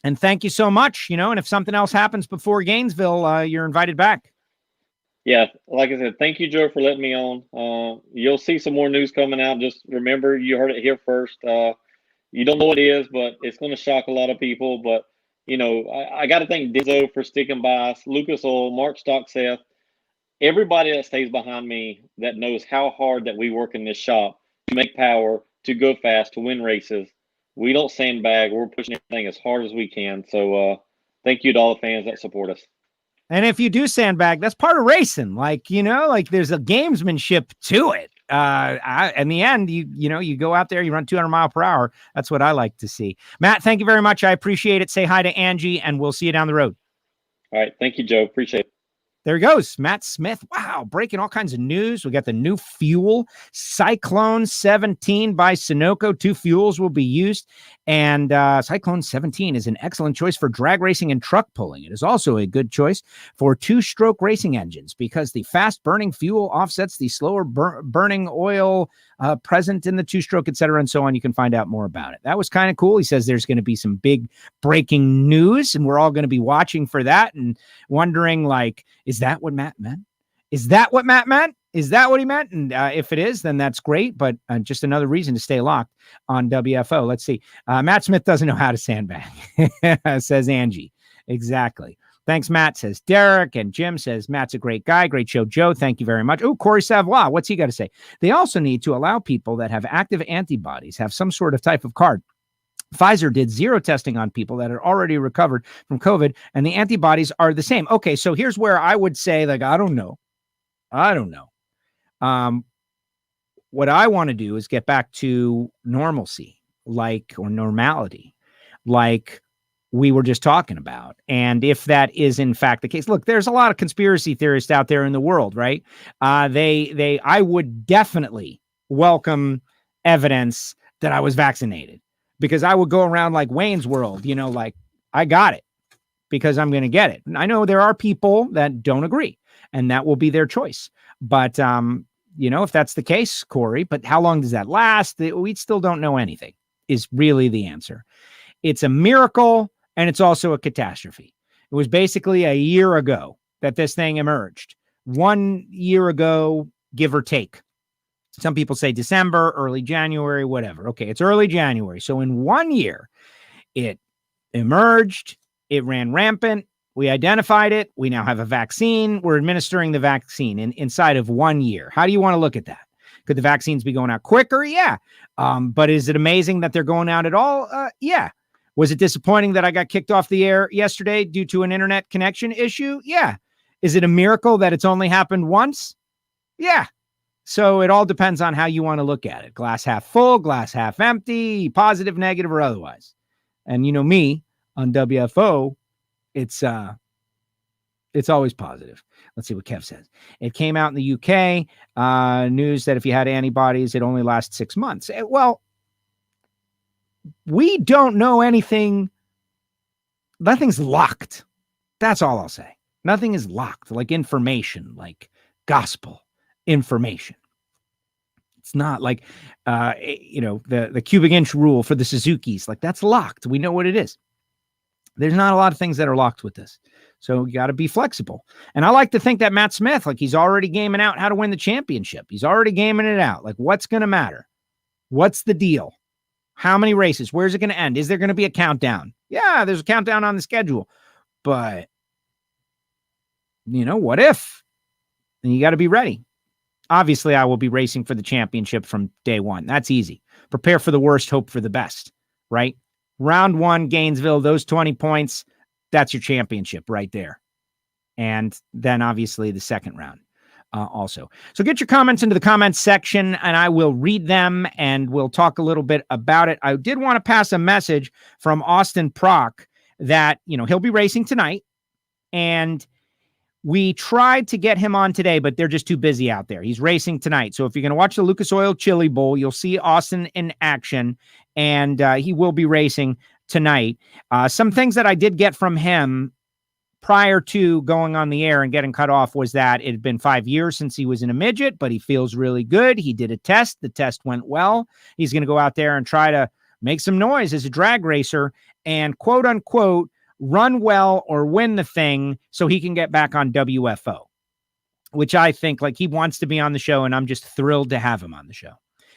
And thank you so much. And if something else happens before Gainesville, you're invited back.
Yeah, like I said, thank you, Joe, for letting me on. You'll see some more news coming out. Just remember, you heard it here first. You don't know what it is, but it's going to shock a lot of people. But, I got to thank Dizzo for sticking by us, Lucas Oil, Mark Stockseth, everybody that stays behind me that knows how hard that we work in this shop to make power, to go fast, to win races. We don't sandbag. We're pushing everything as hard as we can. So thank you to all the fans that support us.
And if you do sandbag, that's part of racing. Like, there's a gamesmanship to it. In the end, you go out there, you run 200 miles per hour. That's what I like to see. Matt, thank you very much. I appreciate it. Say hi to Angie, and we'll see you down the road.
All right. Thank you, Joe. Appreciate it.
There he goes, Matt Smith. Wow, breaking all kinds of news. We got the new fuel, Cyclone 17 by Sunoco. 2 fuels will be used. And Cyclone 17 is an excellent choice for drag racing and truck pulling. It is also a good choice for 2-stroke racing engines, because the fast-burning fuel offsets the slower burning oil present in the 2-stroke, et cetera, and so on. You can find out more about it. That was kind of cool. He says there's going to be some big breaking news, and we're all going to be watching for that and wondering, like, is that what Matt meant? Is that what Matt meant? Is that what he meant? And if it is, then that's great. But just another reason to stay locked on WFO. Let's see. Matt Smith doesn't know how to sandbag, says Angie. Exactly. Thanks, Matt, says Derek. And Jim says, Matt's a great guy. Great show, Joe. Thank you very much. Oh, Corey Savoy. What's he got to say? They also need to allow people that have active antibodies have some sort of type of card. Pfizer did 0 testing on people that had already recovered from COVID, and the antibodies are the same. Okay, so here's where I would say, like, I don't know. What I want to do is get back to normalcy, or normality, like we were just talking about. And if that is in fact the case, look, there's a lot of conspiracy theorists out there in the world, right? I would definitely welcome evidence that I was vaccinated, because I would go around like Wayne's World, like, I got it because I'm going to get it. And I know there are people that don't agree. and that will be their choice. But, if that's the case, Corey, but how long does that last? We still don't know anything is really the answer. It's a miracle, and it's also a catastrophe. It was basically a year ago that this thing emerged. 1 year ago, give or take. Some people say December, early January, whatever. Okay, it's early January. So in 1 year, it emerged, it ran rampant, we identified it, we now have a vaccine, we're administering the vaccine inside of 1 year. How do you want to look at that? Could the vaccines be going out quicker? Yeah. But is it amazing that they're going out at all? Yeah. Was it disappointing that I got kicked off the air yesterday due to an internet connection issue? Yeah. Is it a miracle that it's only happened once? Yeah. So it all depends on how you want to look at it. Glass half full, glass half empty, positive, negative, or otherwise. And you know me on WFO, it's always positive. Let's see what Kev says. It came out in the UK, news that if you had antibodies, it only lasts 6 months. Well, we don't know anything. Nothing's locked. That's all I'll say. Nothing is locked, like information, like gospel information. It's not like, the cubic inch rule for the Suzukis. Like, that's locked. We know what it is. There's not a lot of things that are locked with this. So you got to be flexible. And I like to think that Matt Smith, like, he's already gaming out how to win the championship. He's already gaming it out. Like, what's going to matter? What's the deal? How many races? Where's it going to end? Is there going to be a countdown? Yeah, there's a countdown on the schedule. But, what if? And you got to be ready. Obviously, I will be racing for the championship from day one. That's easy. Prepare for the worst, hope for the best, right? Round 1, Gainesville, those 20 points, that's your championship right there. And then obviously the second round also. So get your comments into the comments section and I will read them and we'll talk a little bit about it. I did want to pass a message from Austin Prock that, he'll be racing tonight, and we tried to get him on today, but they're just too busy out there. He's racing tonight. So if you're going to watch the Lucas Oil Chili Bowl, you'll see Austin in action, and he will be racing tonight. Some things that I did get from him prior to going on the air and getting cut off was that it had been 5 years since he was in a midget, but he feels really good. He did a test. The test went well. He's going to go out there and try to make some noise as a drag racer and, quote unquote, run well or win the thing so he can get back on WFO, which I think, like, he wants to be on the show, and I'm just thrilled to have him on the show.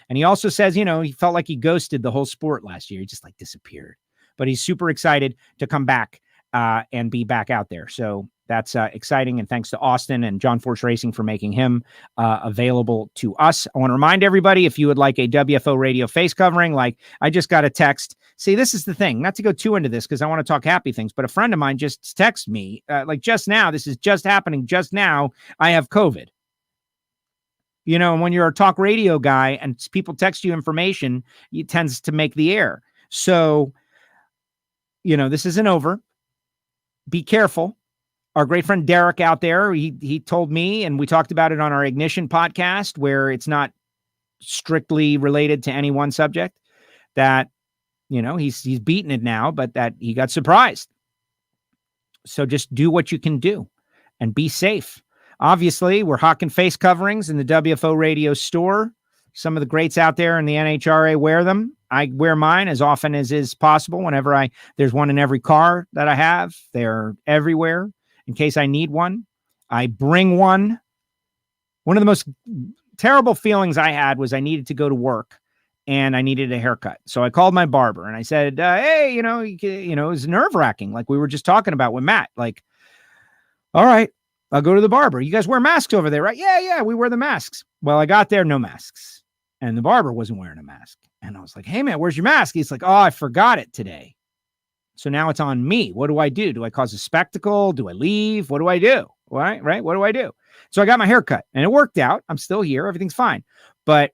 And he also says, he felt like he ghosted the whole sport last year. He just disappeared, but he's super excited to come back and be back out there. So that's exciting. And thanks to Austin and John Force Racing for making him available to us. I want to remind everybody, if you would like a WFO radio face covering, like I just got a text. See, this is the thing, not to go too into this because I want to talk happy things, but a friend of mine just texted me just now. This is just happening just now. I have COVID. And when you're a talk radio guy and people text you information, it tends to make the air. So, this isn't over. Be careful. Our great friend Derek out there, he told me, and we talked about it on our Ignition podcast, where it's not strictly related to any one subject, that, he's beaten it now, but that he got surprised. So just do what you can do and be safe. Obviously, we're hawking face coverings in the WFO radio store. Some of the greats out there in the NHRA wear them. I wear mine as often as is possible. Whenever there's one in every car that I have. They're everywhere in case I need one. I bring one. One of the most terrible feelings I had was I needed to go to work and I needed a haircut. So I called my barber and I said, hey, it was nerve-wracking. Like we were just talking about with Matt, like, all right, I'll go to the barber. You guys wear masks over there, right? Yeah, we wear the masks. Well, I got there, no masks. And the barber wasn't wearing a mask. And I was like, hey, man, where's your mask? He's like, oh, I forgot it today. So now it's on me. What do I do? Do I cause a spectacle? Do I leave? What do I do? Right? What do I do? So I got my hair cut and it worked out. I'm still here. Everything's fine. But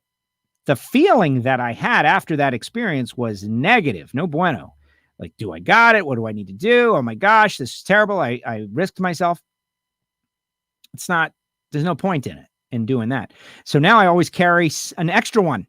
the feeling that I had after that experience was negative. No bueno. Like, do I got it? What do I need to do? Oh my gosh, this is terrible. I risked myself. There's no point in it, in doing that. So now I always carry an extra one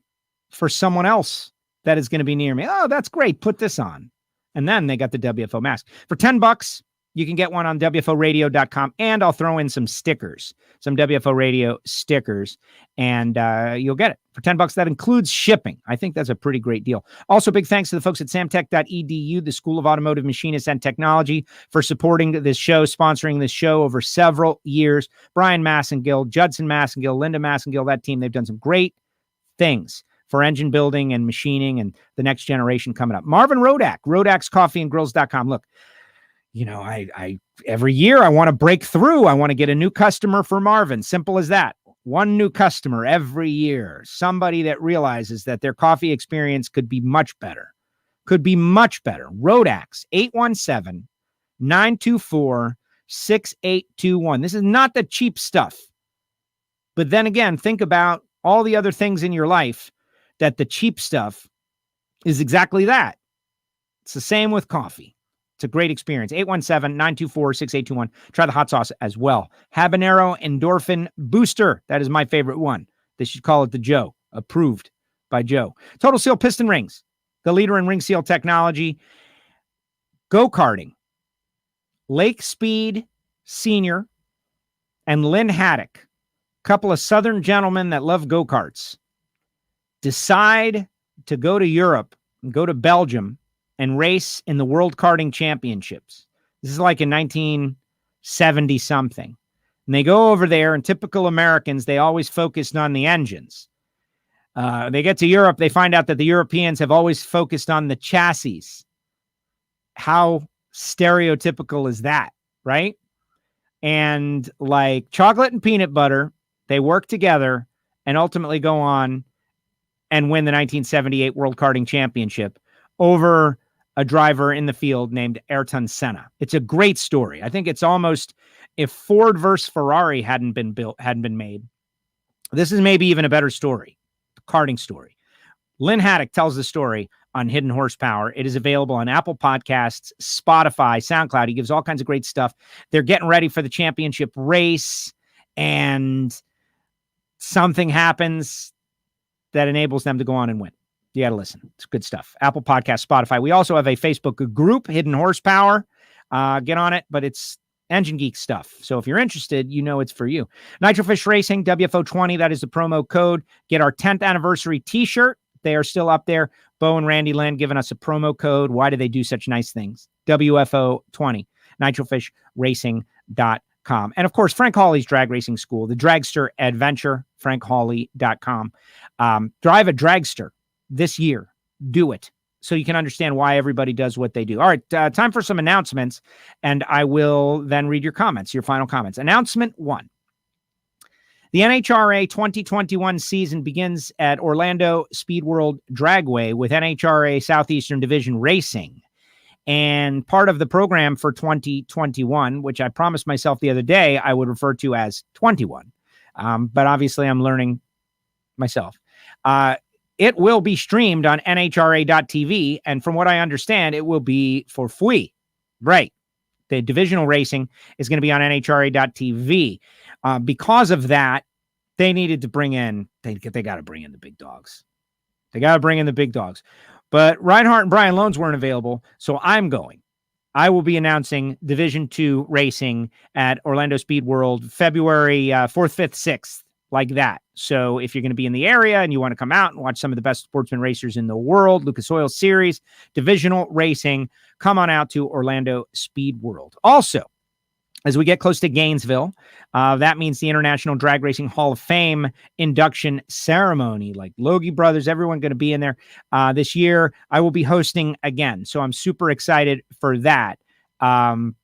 for someone else that is going to be near me. Oh, that's great. Put this on. And then they got the WFO mask for $10. You can get one on WFOradio.com, and I'll throw in some stickers, some WFO Radio stickers, and you'll get it for $10. That includes shipping. I think that's a pretty great deal. Also, big thanks to the folks at samtech.edu, the School of Automotive Machinists and Technology, for supporting this show, sponsoring this show over several years. Brian Massengill, Judson Massengill, Linda Massengill, that team, they've done some great things for engine building and machining and the next generation coming up. Marvin Rodak, RodaksCoffeeandGrills.com. Look, you know, I every year I want to break through. I want to get a new customer for Marvin. Simple as that. One new customer every year. Somebody that realizes that their coffee experience could be much better. Could be much better. Rodaks, 817-924-6821. This is not the cheap stuff. But then again, think about all the other things in your life that the cheap stuff is exactly that. It's the same with coffee. It's a great experience. 817-924-6821. Try the hot sauce as well. Habanero Endorphin Booster. That is my favorite one. They should call it the Joe. Approved by Joe. Total Seal Piston Rings. The leader in ring seal technology. Go-karting. Lake Speed Senior and Lynn Haddock. Couple of Southern gentlemen that love go-karts. Decide to go to Europe and go to Belgium and race in the World Karting Championships. This is like in 1970 something. And they go over there, and typical Americans, they always focused on the engines. They get to Europe, they find out that the Europeans have always focused on the chassis. How stereotypical is that, right? And like chocolate and peanut butter, they work together and ultimately go on and win the 1978 World Karting Championship over a driver in the field named Ayrton Senna. It's a great story. I think it's almost, if Ford versus Ferrari hadn't been made, this is maybe even a better story, the karting story. Lynn Haddock tells the story on Hidden Horsepower. It is available on Apple Podcasts, Spotify, SoundCloud. He gives all kinds of great stuff. They're getting ready for the championship race, and something happens that enables them to go on and win. You got to listen. It's good stuff. Apple Podcast, Spotify. We also have a Facebook group, Hidden Horsepower. Get on it, but it's Engine Geek stuff. So if you're interested, you know it's for you. Nitrofish Racing, WFO20, that is the promo code. Get our 10th anniversary t-shirt. They are still up there. Bo and Randy Lynn giving us a promo code. Why do they do such nice things? WFO20, nitrofishracing.com. And of course, Frank Hawley's Drag Racing School, the Dragster Adventure, frankhawley.com. Drive a dragster this year. Do it so you can understand why everybody does what they do. All right, time for some announcements, and I will then read your comments, your final comments. Announcement 1. The NHRA 2021 season begins at Orlando Speed World Dragway with NHRA Southeastern Division Racing. And part of the program for 2021, which I promised myself the other day I would refer to as 21, but obviously I'm learning myself. It will be streamed on NHRA.tv, and from what I understand, it will be for free. Right. The divisional racing is going to be on NHRA.tv. Because of that, they needed to bring in, they got to bring in the big dogs. They got to bring in the big dogs. But Reinhardt and Brian Loans weren't available, so I'm going. I will be announcing Division 2 racing at Orlando Speed World February 4th, 5th, 6th, like that. So if you're going to be in the area and you want to come out and watch some of the best sportsman racers in the world, Lucas Oil Series, divisional racing, come on out to Orlando Speed World. Also, as we get close to Gainesville, that means the International Drag Racing Hall of Fame induction ceremony, like Logie Brothers, everyone going to be in there this year. I will be hosting again, so I'm super excited for that. Garlitz,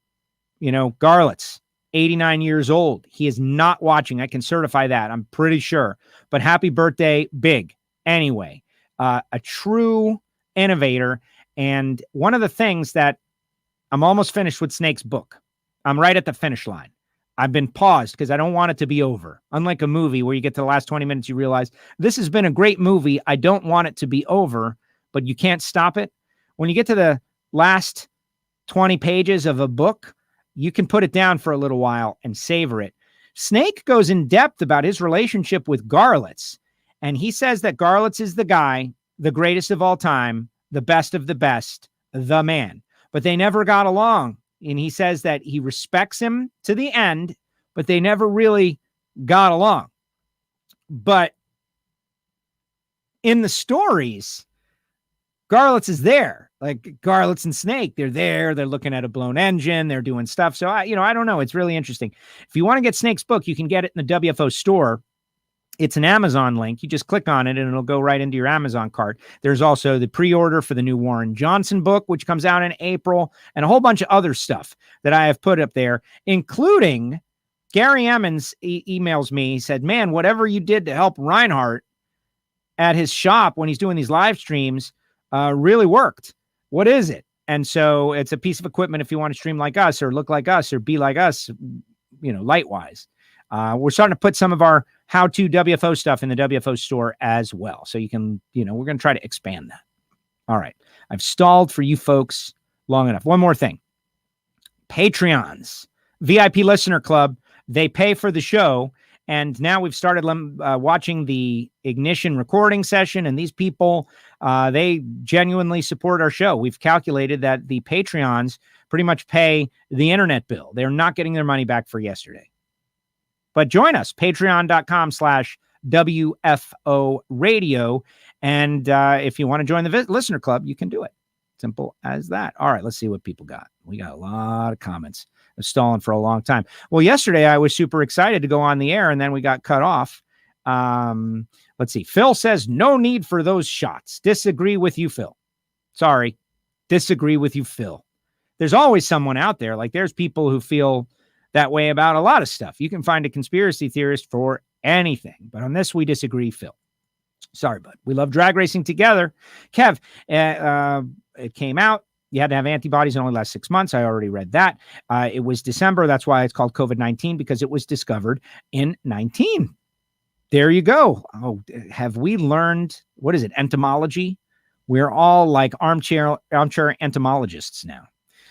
89 years old. He is not watching. I can certify that. I'm pretty sure. But happy birthday, Big. Anyway, a true innovator. And one of the things that I'm almost finished with Snake's book. I'm right at the finish line. I've been paused because I don't want it to be over. Unlike a movie where you get to the last 20 minutes, you realize this has been a great movie. I don't want it to be over, but you can't stop it. When you get to the last 20 pages of a book, you can put it down for a little while and savor it. Snake goes in depth about his relationship with Garlitz, and he says that Garlitz is the guy, the greatest of all time, the best of the best, the man. But they never got along. And he says that he respects him to the end, but they never really got along. But in the stories, Garlitz is there. Like Garlitz and Snake, they're there. They're looking at a blown engine. They're doing stuff. So, I don't know. It's really interesting. If you want to get Snake's book, you can get it in the WFO store. It's an Amazon link. You just click on it and it'll go right into your Amazon cart. There's also the pre-order for the new Warren Johnson book, which comes out in April, and a whole bunch of other stuff that I have put up there, including Gary Emmons emails me. He said, man, whatever you did to help Reinhardt at his shop when he's doing these live streams really worked. What is it? And so it's a piece of equipment if you want to stream like us or look like us or be like us, light-wise. We're starting to put some of our how-to WFO stuff in the WFO store as well. So you can, we're going to try to expand that. All right. I've stalled for you folks long enough. One more thing. Patreons, VIP Listener Club, they pay for the show. And now we've started watching the Ignition recording session. And these people, they genuinely support our show. We've calculated that the Patreons pretty much pay the internet bill. They're not getting their money back for yesterday. But join us, patreon.com/WFO radio. And if you want to join the listener club, you can do it. Simple as that. All right, let's see what people got. We got a lot of comments. I'm stalling for a long time. Well, yesterday I was super excited to go on the air, and then we got cut off. Let's see. Phil says, no need for those shots. Disagree with you, Phil. Sorry. Disagree with you, Phil. There's always someone out there. Like there's people who feel that way about a lot of stuff. You can find a conspiracy theorist for anything, but on this we disagree, Phil. Sorry, bud. We love drag racing together. Kev, it came out. You had to have antibodies in only last 6 months. I already read that. It was December. That's why it's called COVID-19, because it was discovered in 19. There you go. Oh, have we learned, what is it, entomology? We're all like armchair entomologists now.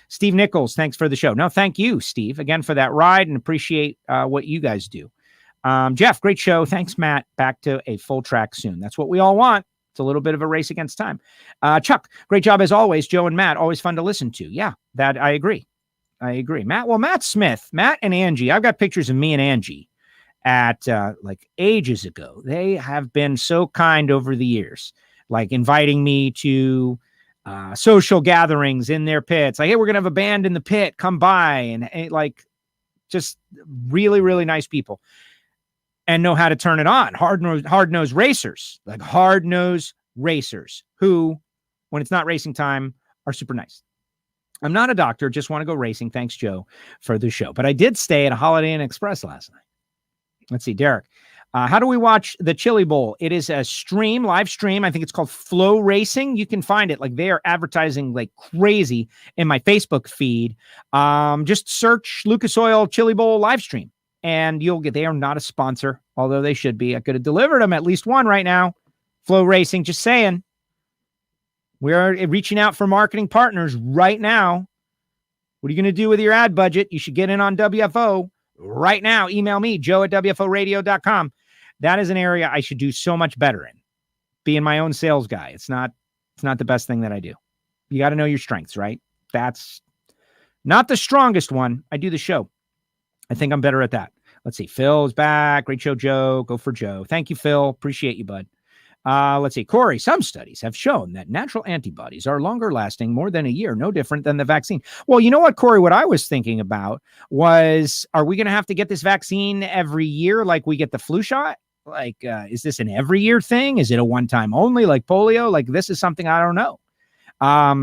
Steve Nichols, thanks for the show. No, thank you, Steve, again for that ride, and appreciate what you guys do. Jeff, great show. Thanks, Matt. Back to a full track soon. That's what we all want. It's a little bit of a race against time. Chuck, great job as always. Joe and Matt, always fun to listen to. Yeah, that I agree. Matt Smith, Matt and Angie. I've got pictures of me and Angie at like ages ago. They have been so kind over the years, like inviting me to social gatherings in their pits. Like, hey, we're going to have a band in the pit. Come by. And like, just really, really nice people. And know how to turn it on. Hard-nosed racers, like hard-nosed racers who, when it's not racing time, are super nice. I'm not a doctor, just want to go racing. Thanks, Joe, for the show. But I did stay at a Holiday Inn Express last night. Let's see, Derek. How do we watch the Chili Bowl? It is a live stream. I think it's called Flow Racing. You can find it. Like they are advertising like crazy in my Facebook feed. Just search Lucas Oil Chili Bowl live stream. And they are not a sponsor, although they should be. I could have delivered them at least one right now. Flow Racing, just saying. We are reaching out for marketing partners right now. What are you going to do with your ad budget? You should get in on WFO right now. Email me, joe@wforadio.com. That is an area I should do so much better in. Being my own sales guy. It's not the best thing that I do. You got to know your strengths, right? That's not the strongest one. I do the show. I think I'm better at that. Let's see. Phil's back. Great show, Joe. Go for Joe. Thank you, Phil. Appreciate you, bud. Let's see. Corey, some studies have shown that natural antibodies are longer lasting, more than a year, no different than the vaccine. Well, you know what, Corey, what I was thinking about was, are we going to have to get this vaccine every year like we get the flu shot? Like, is this an every year thing? Is it a one time only like polio? Like this is something I don't know. I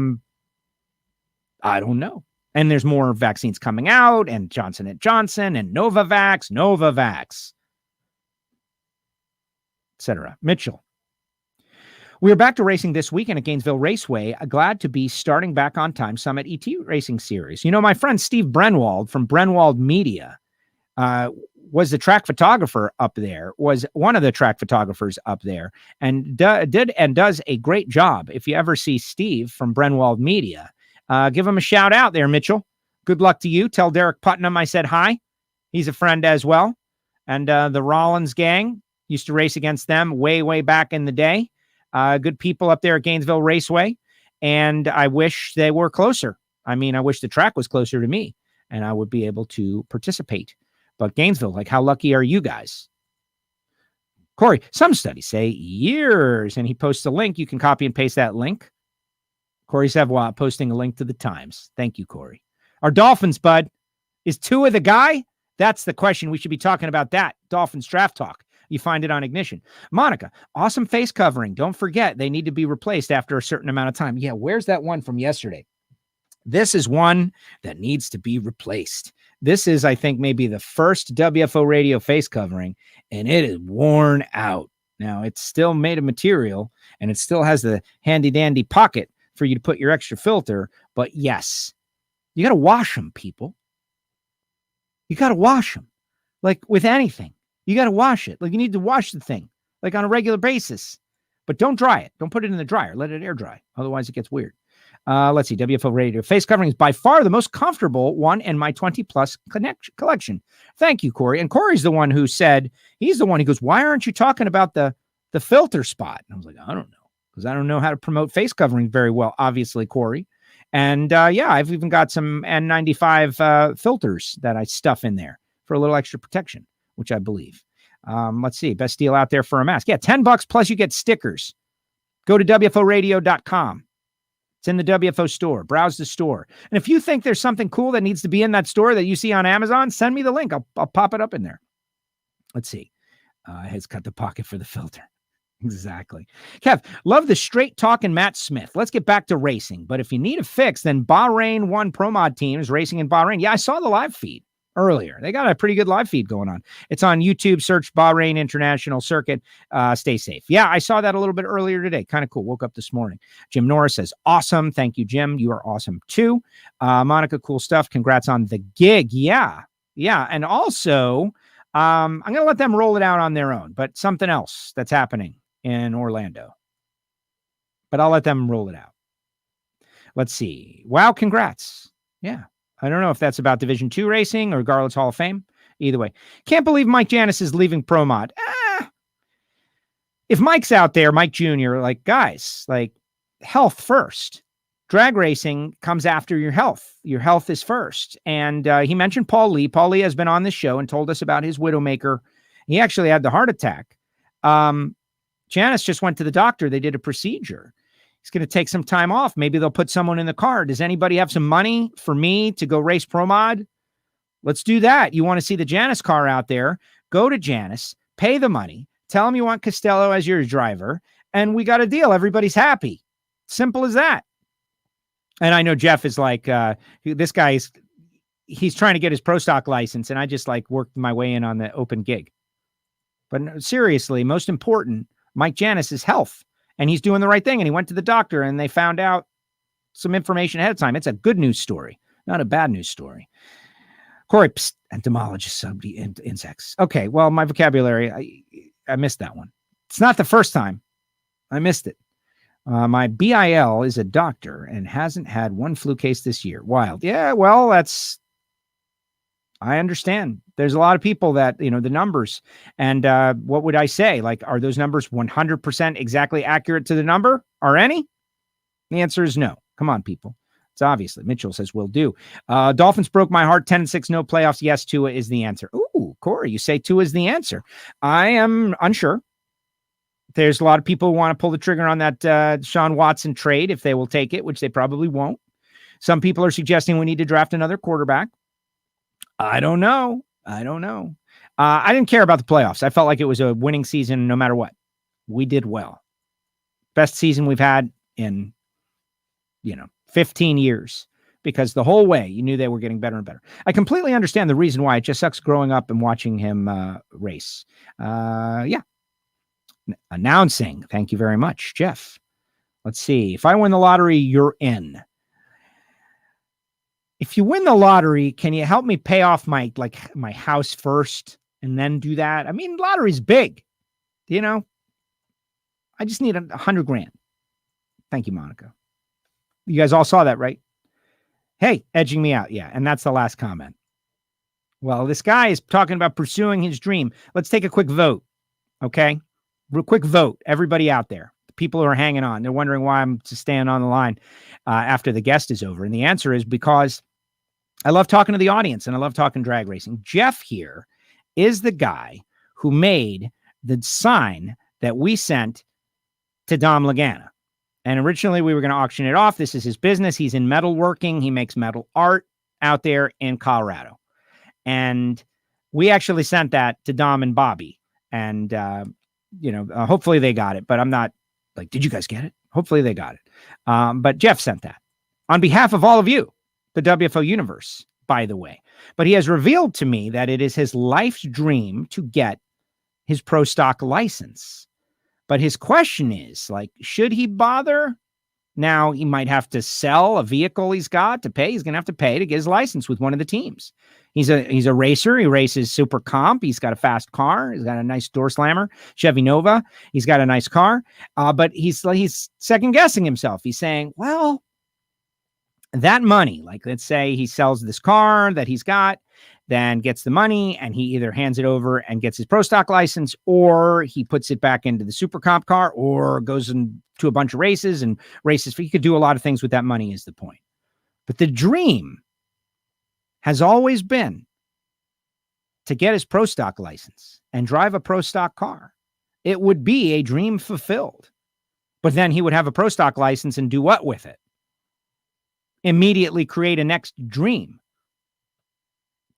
don't know. And there's more vaccines coming out, and Johnson & Johnson and Novavax, etc. Mitchell. We are back to racing this weekend at Gainesville Raceway. Glad to be starting back on Time Summit ET Racing Series. You know, my friend Steve Brenwald from Brenwald Media was the track photographer up there, was one of the track photographers up there, and did and does a great job. If you ever see Steve from Brenwald Media, give him a shout out there, Mitchell. Good luck to you. Tell Derek Putnam I said hi. He's a friend as well. And the Rollins gang, used to race against them way, way back in the day. Good people up there at Gainesville Raceway. And I wish they were closer. I mean, I wish the track was closer to me and I would be able to participate. But Gainesville, like, how lucky are you guys? Corey, some studies say years, and he posts a link. You can copy and paste that link. Corey Savoy posting a link to the Times. Thank you, Corey. Our Dolphins, bud. Is Tua the guy? That's the question. We should be talking about that. Dolphins draft talk. You find it on Ignition. Monica, awesome face covering. Don't forget, they need to be replaced after a certain amount of time. Yeah, where's that one from yesterday? This is one that needs to be replaced. This is, I think, maybe the first WFO radio face covering, and it is worn out. Now, it's still made of material, and it still has the handy-dandy pocket for you to put your extra filter. But yes, you got to wash them, people. You got to wash them. Like with anything, you got to wash it. Like you need to wash the thing, like on a regular basis. But don't dry it. Don't put it in the dryer. Let it air dry. Otherwise, it gets weird. Let's see. WFO Radio face covering is by far the most comfortable one in my 20-plus collection. Thank you, Corey. And Corey's the one who said, he's the one who goes, why aren't you talking about the filter spot? And I was like, I don't know, because I don't know how to promote face covering very well, obviously, Corey. And yeah, I've even got some N95 filters that I stuff in there for a little extra protection, which I believe. Let's see. Best deal out there for a mask. Yeah, $10 plus you get stickers. Go to WFOradio.com. It's in the WFO store. Browse the store. And if you think there's something cool that needs to be in that store that you see on Amazon, send me the link. I'll pop it up in there. Let's see. Has cut the pocket for the filter. Exactly. Kev, love the straight talk and Matt Smith. Let's get back to racing. But if you need a fix, then Bahrain 1 Pro Mod team is racing in Bahrain. Yeah, I saw the live feed earlier. They got a pretty good live feed going on. It's on YouTube. Search Bahrain International Circuit. Stay safe. Yeah, I saw that a little bit earlier today. Kind of cool. Woke up this morning. Jim Norris says, awesome. Thank you, Jim. You are awesome too. Monica, cool stuff. Congrats on the gig. Yeah. Yeah. And also, I'm going to let them roll it out on their own, but something else that's happening in Orlando. But I'll let them roll it out. Let's see. Wow, congrats. Yeah. I don't know if that's about Division II racing or Garland's Hall of Fame. Either way. Can't believe Mike Janis is leaving Pro Mod. If Mike's out there, Mike Jr., like, guys, like, health first. Drag racing comes after your health. Your health is first. And he mentioned Paul Lee. Paul Lee has been on this show and told us about his Widowmaker. He actually had the heart attack. Janice just went to the doctor. They did a procedure. He's going to take some time off. Maybe they'll put someone in the car. Does anybody have some money for me to go race Pro Mod? Let's do that. You want to see the Janice car out there? Go to Janice, pay the money, tell him you want Costello as your driver, and we got a deal. Everybody's happy. Simple as that. And I know Jeff is like, this guy he's trying to get his pro stock license, and I just like worked my way in on the open gig. But no, seriously, most important, Mike Janis's health. And he's doing the right thing. And he went to the doctor and they found out some information ahead of time. It's a good news story, not a bad news story. Corey, entomologist, insects. Okay, well, my vocabulary, I missed that one. It's not the first time. I missed it. My BIL is a doctor and hasn't had one flu case this year. Wild. Yeah, well, I understand. There's a lot of people that, the numbers. And what would I say? Like, are those numbers 100% exactly accurate to the number? Are any? The answer is no. Come on, people. It's obviously. Mitchell says, will do. Dolphins broke my heart. 10-6, no playoffs. Yes, Tua is the answer. Ooh, Corey, you say Tua is the answer. I am unsure. There's a lot of people who want to pull the trigger on that Sean Watson trade if they will take it, which they probably won't. Some people are suggesting we need to draft another quarterback. I don't know. I didn't care about the playoffs. I felt like it was a winning season no matter what. We did well. Best season we've had in, 15 years. Because the whole way you knew they were getting better and better. I completely understand the reason why. It just sucks growing up and watching him race. Yeah. Announcing. Thank you very much, Jeff. Let's see. If I win the lottery, you're in. If you win the lottery, can you help me pay off my house first and then do that? I mean, lottery's big, I just need $100,000. Thank you, Monica. You guys all saw that, right? Hey, edging me out. Yeah. And that's the last comment. Well, this guy is talking about pursuing his dream. Let's take a quick vote. Okay. Real quick vote. Everybody out there. people who are hanging on. They're wondering why I'm just staying on the line after the guest is over. And the answer is because I love talking to the audience and I love talking drag racing. Jeff here is the guy who made the sign that we sent to Dom Lagana. And originally we were going to auction it off. This is his business. He's in metalworking. He makes metal art out there in Colorado. And we actually sent that to Dom and Bobby. And, hopefully they got it. But I'm not like, did you guys get it? Hopefully they got it. But Jeff sent that on behalf of all of you, the WFO universe, by the way. But he has revealed to me that it is his life's dream to get his pro stock license. But his question is, like, should he bother? Now, he might have to sell a vehicle he's got to pay. He's going to have to pay to get his license with one of the teams. He's a racer. He races Super Comp. He's got a fast car. He's got a nice door slammer, Chevy Nova. He's got a nice car. But he's second guessing himself. He's saying, well, that money, like let's say he sells this car that he's got, then gets the money and he either hands it over and gets his pro stock license, or he puts it back into the Super Comp car, or goes into a bunch of races and races. He could do a lot of things with that money is the point. But the dream has always been to get his pro stock license and drive a pro stock car. It would be a dream fulfilled. But then he would have a pro stock license and do what with it? Immediately create a next dream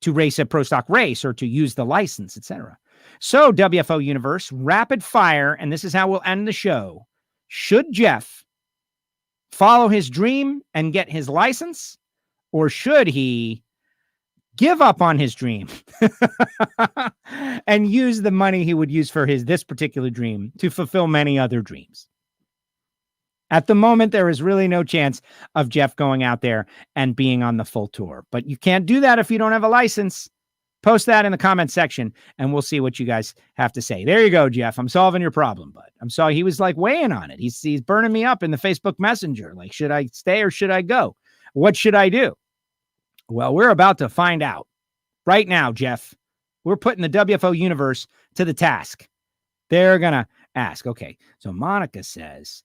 to race a pro stock race or to use the license, etc. So WFO universe, rapid fire, and this is how we'll end the show. Should Jeff follow his dream and get his license, or should he give up on his dream and use the money he would use for this particular dream to fulfill many other dreams? At the moment, there is really no chance of Jeff going out there and being on the full tour. But you can't do that if you don't have a license. Post that in the comment section, and we'll see what you guys have to say. There you go, Jeff. I'm solving your problem, bud. I'm sorry. He was like weighing on it. He's burning me up in the Facebook Messenger. Like, should I stay or should I go? What should I do? Well, we're about to find out right now, Jeff. We're putting the WFO universe to the task. They're going to ask. Okay, so Monica says,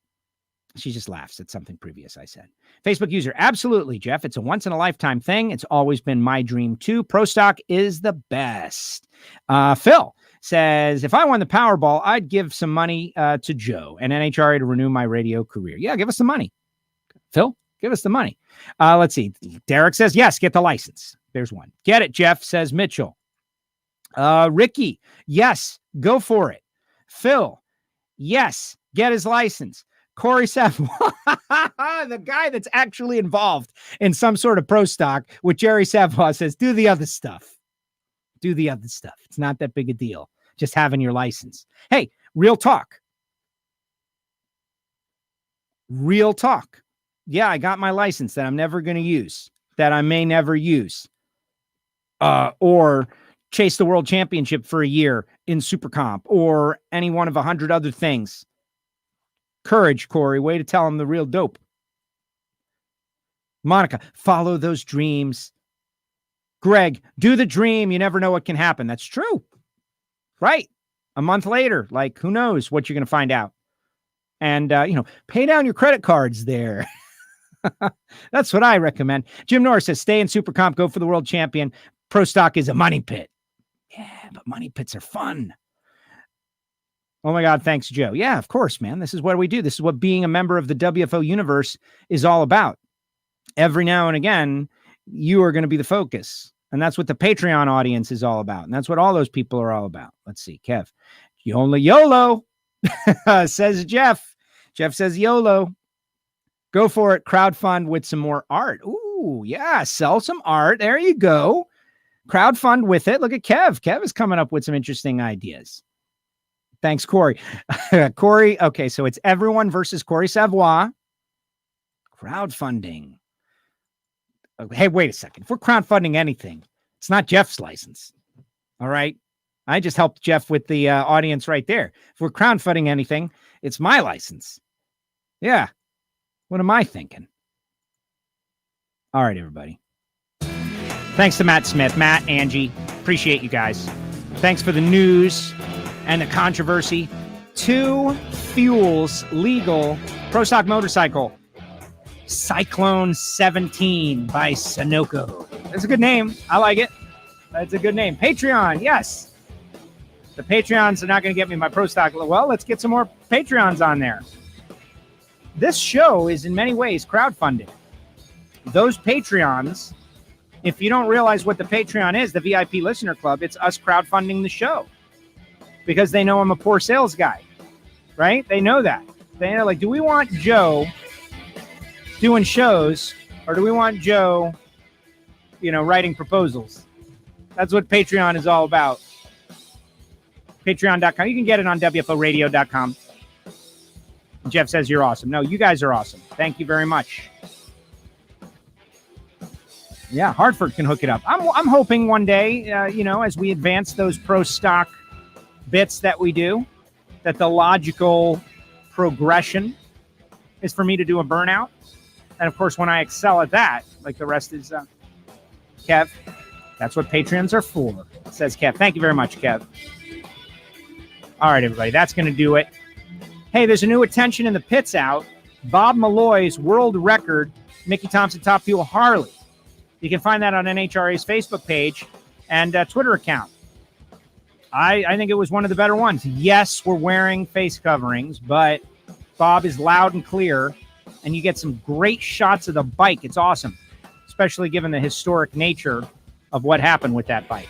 she just laughs at something previous I said. Facebook user, absolutely, Jeff. It's a once-in-a-lifetime thing. It's always been my dream, too. Pro stock is the best. Phil says, if I won the Powerball, I'd give some money to Joe and NHRA to renew my radio career. Yeah, give us the money. Phil, give us the money. Let's see. Derek says, yes, get the license. There's one. Get it, Jeff, says Mitchell. Ricky, yes, go for it. Phil, yes, get his license. Corey Savoy, the guy that's actually involved in some sort of pro stock with Jerry Savoy, says, do the other stuff. Do the other stuff. It's not that big a deal. Just having your license. Hey, real talk. Real talk. Yeah, I got my license that I'm never going to use, that I may never use. Or chase the world championship for a year in Super Comp, or any one of 100 other things. Courage, Corey. Way to tell him the real dope. Monica, follow those dreams. Greg, do the dream. You never know what can happen. That's true. Right. A month later, like, who knows what you're going to find out. And, pay down your credit cards there. That's what I recommend. Jim Norris says, stay in Super Comp, go for the world champion. Pro stock is a money pit. Yeah, but money pits are fun. Oh my God, thanks, Joe. Yeah, of course, man. This is what we do. This is what being a member of the WFO universe is all about. Every now and again, you are going to be the focus. And that's what the Patreon audience is all about. And that's what all those people are all about. Let's see, Kev. You only YOLO, says Jeff. Jeff says YOLO. Go for it. Crowdfund with some more art. Ooh, yeah. Sell some art. There you go. Crowdfund with it. Look at Kev. Kev is coming up with some interesting ideas. Thanks, Corey. Corey, okay, so it's everyone versus Corey Savoy. Crowdfunding. Hey, wait a second. If we're crowdfunding anything, it's not Jeff's license. All right? I just helped Jeff with the audience right there. If we're crowdfunding anything, it's my license. Yeah. What am I thinking? All right, everybody. Thanks to Matt Smith, Matt, Angie. Appreciate you guys. Thanks for the news and the controversy. 2 Fuels legal pro stock motorcycle. Cyclone 17 by Sunoco. That's a good name. I like it. That's a good name. Patreon, yes. The Patreons are not going to get me my pro stock. Well, let's get some more Patreons on there. This show is in many ways crowdfunded. Those Patreons, if you don't realize what the Patreon is, the VIP Listener Club, it's us crowdfunding the show. Because they know I'm a poor sales guy, right? They know that. They're like, do we want Joe doing shows, or do we want Joe, writing proposals? That's what Patreon is all about. Patreon.com. You can get it on WFOradio.com. Jeff says you're awesome. No, you guys are awesome. Thank you very much. Yeah, Hartford can hook it up. I'm hoping one day, as we advance those pro stock bits that we do, that the logical progression is for me to do a burnout. And of course, when I excel at that, like the rest is Kev, that's what Patreons are for, says Kev. Thank you very much, Kev. All right, everybody, that's going to do it. Hey, there's a new attention in the pits out. Bob Malloy's world record, Mickey Thompson Top Fuel Harley. You can find that on NHRA's Facebook page and Twitter account. I think it was one of the better ones. Yes, we're wearing face coverings, but Bob is loud and clear, and you get some great shots of the bike. It's awesome, especially given the historic nature of what happened with that bike.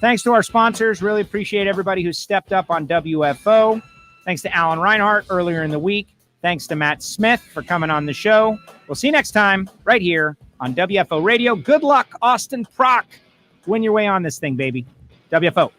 Thanks to our sponsors. Really appreciate everybody who stepped up on WFO. Thanks to Alan Reinhart earlier in the week. Thanks to Matt Smith for coming on the show. We'll see you next time right here on WFO Radio. Good luck, Austin Prock. Win your way on this thing, baby. WFO.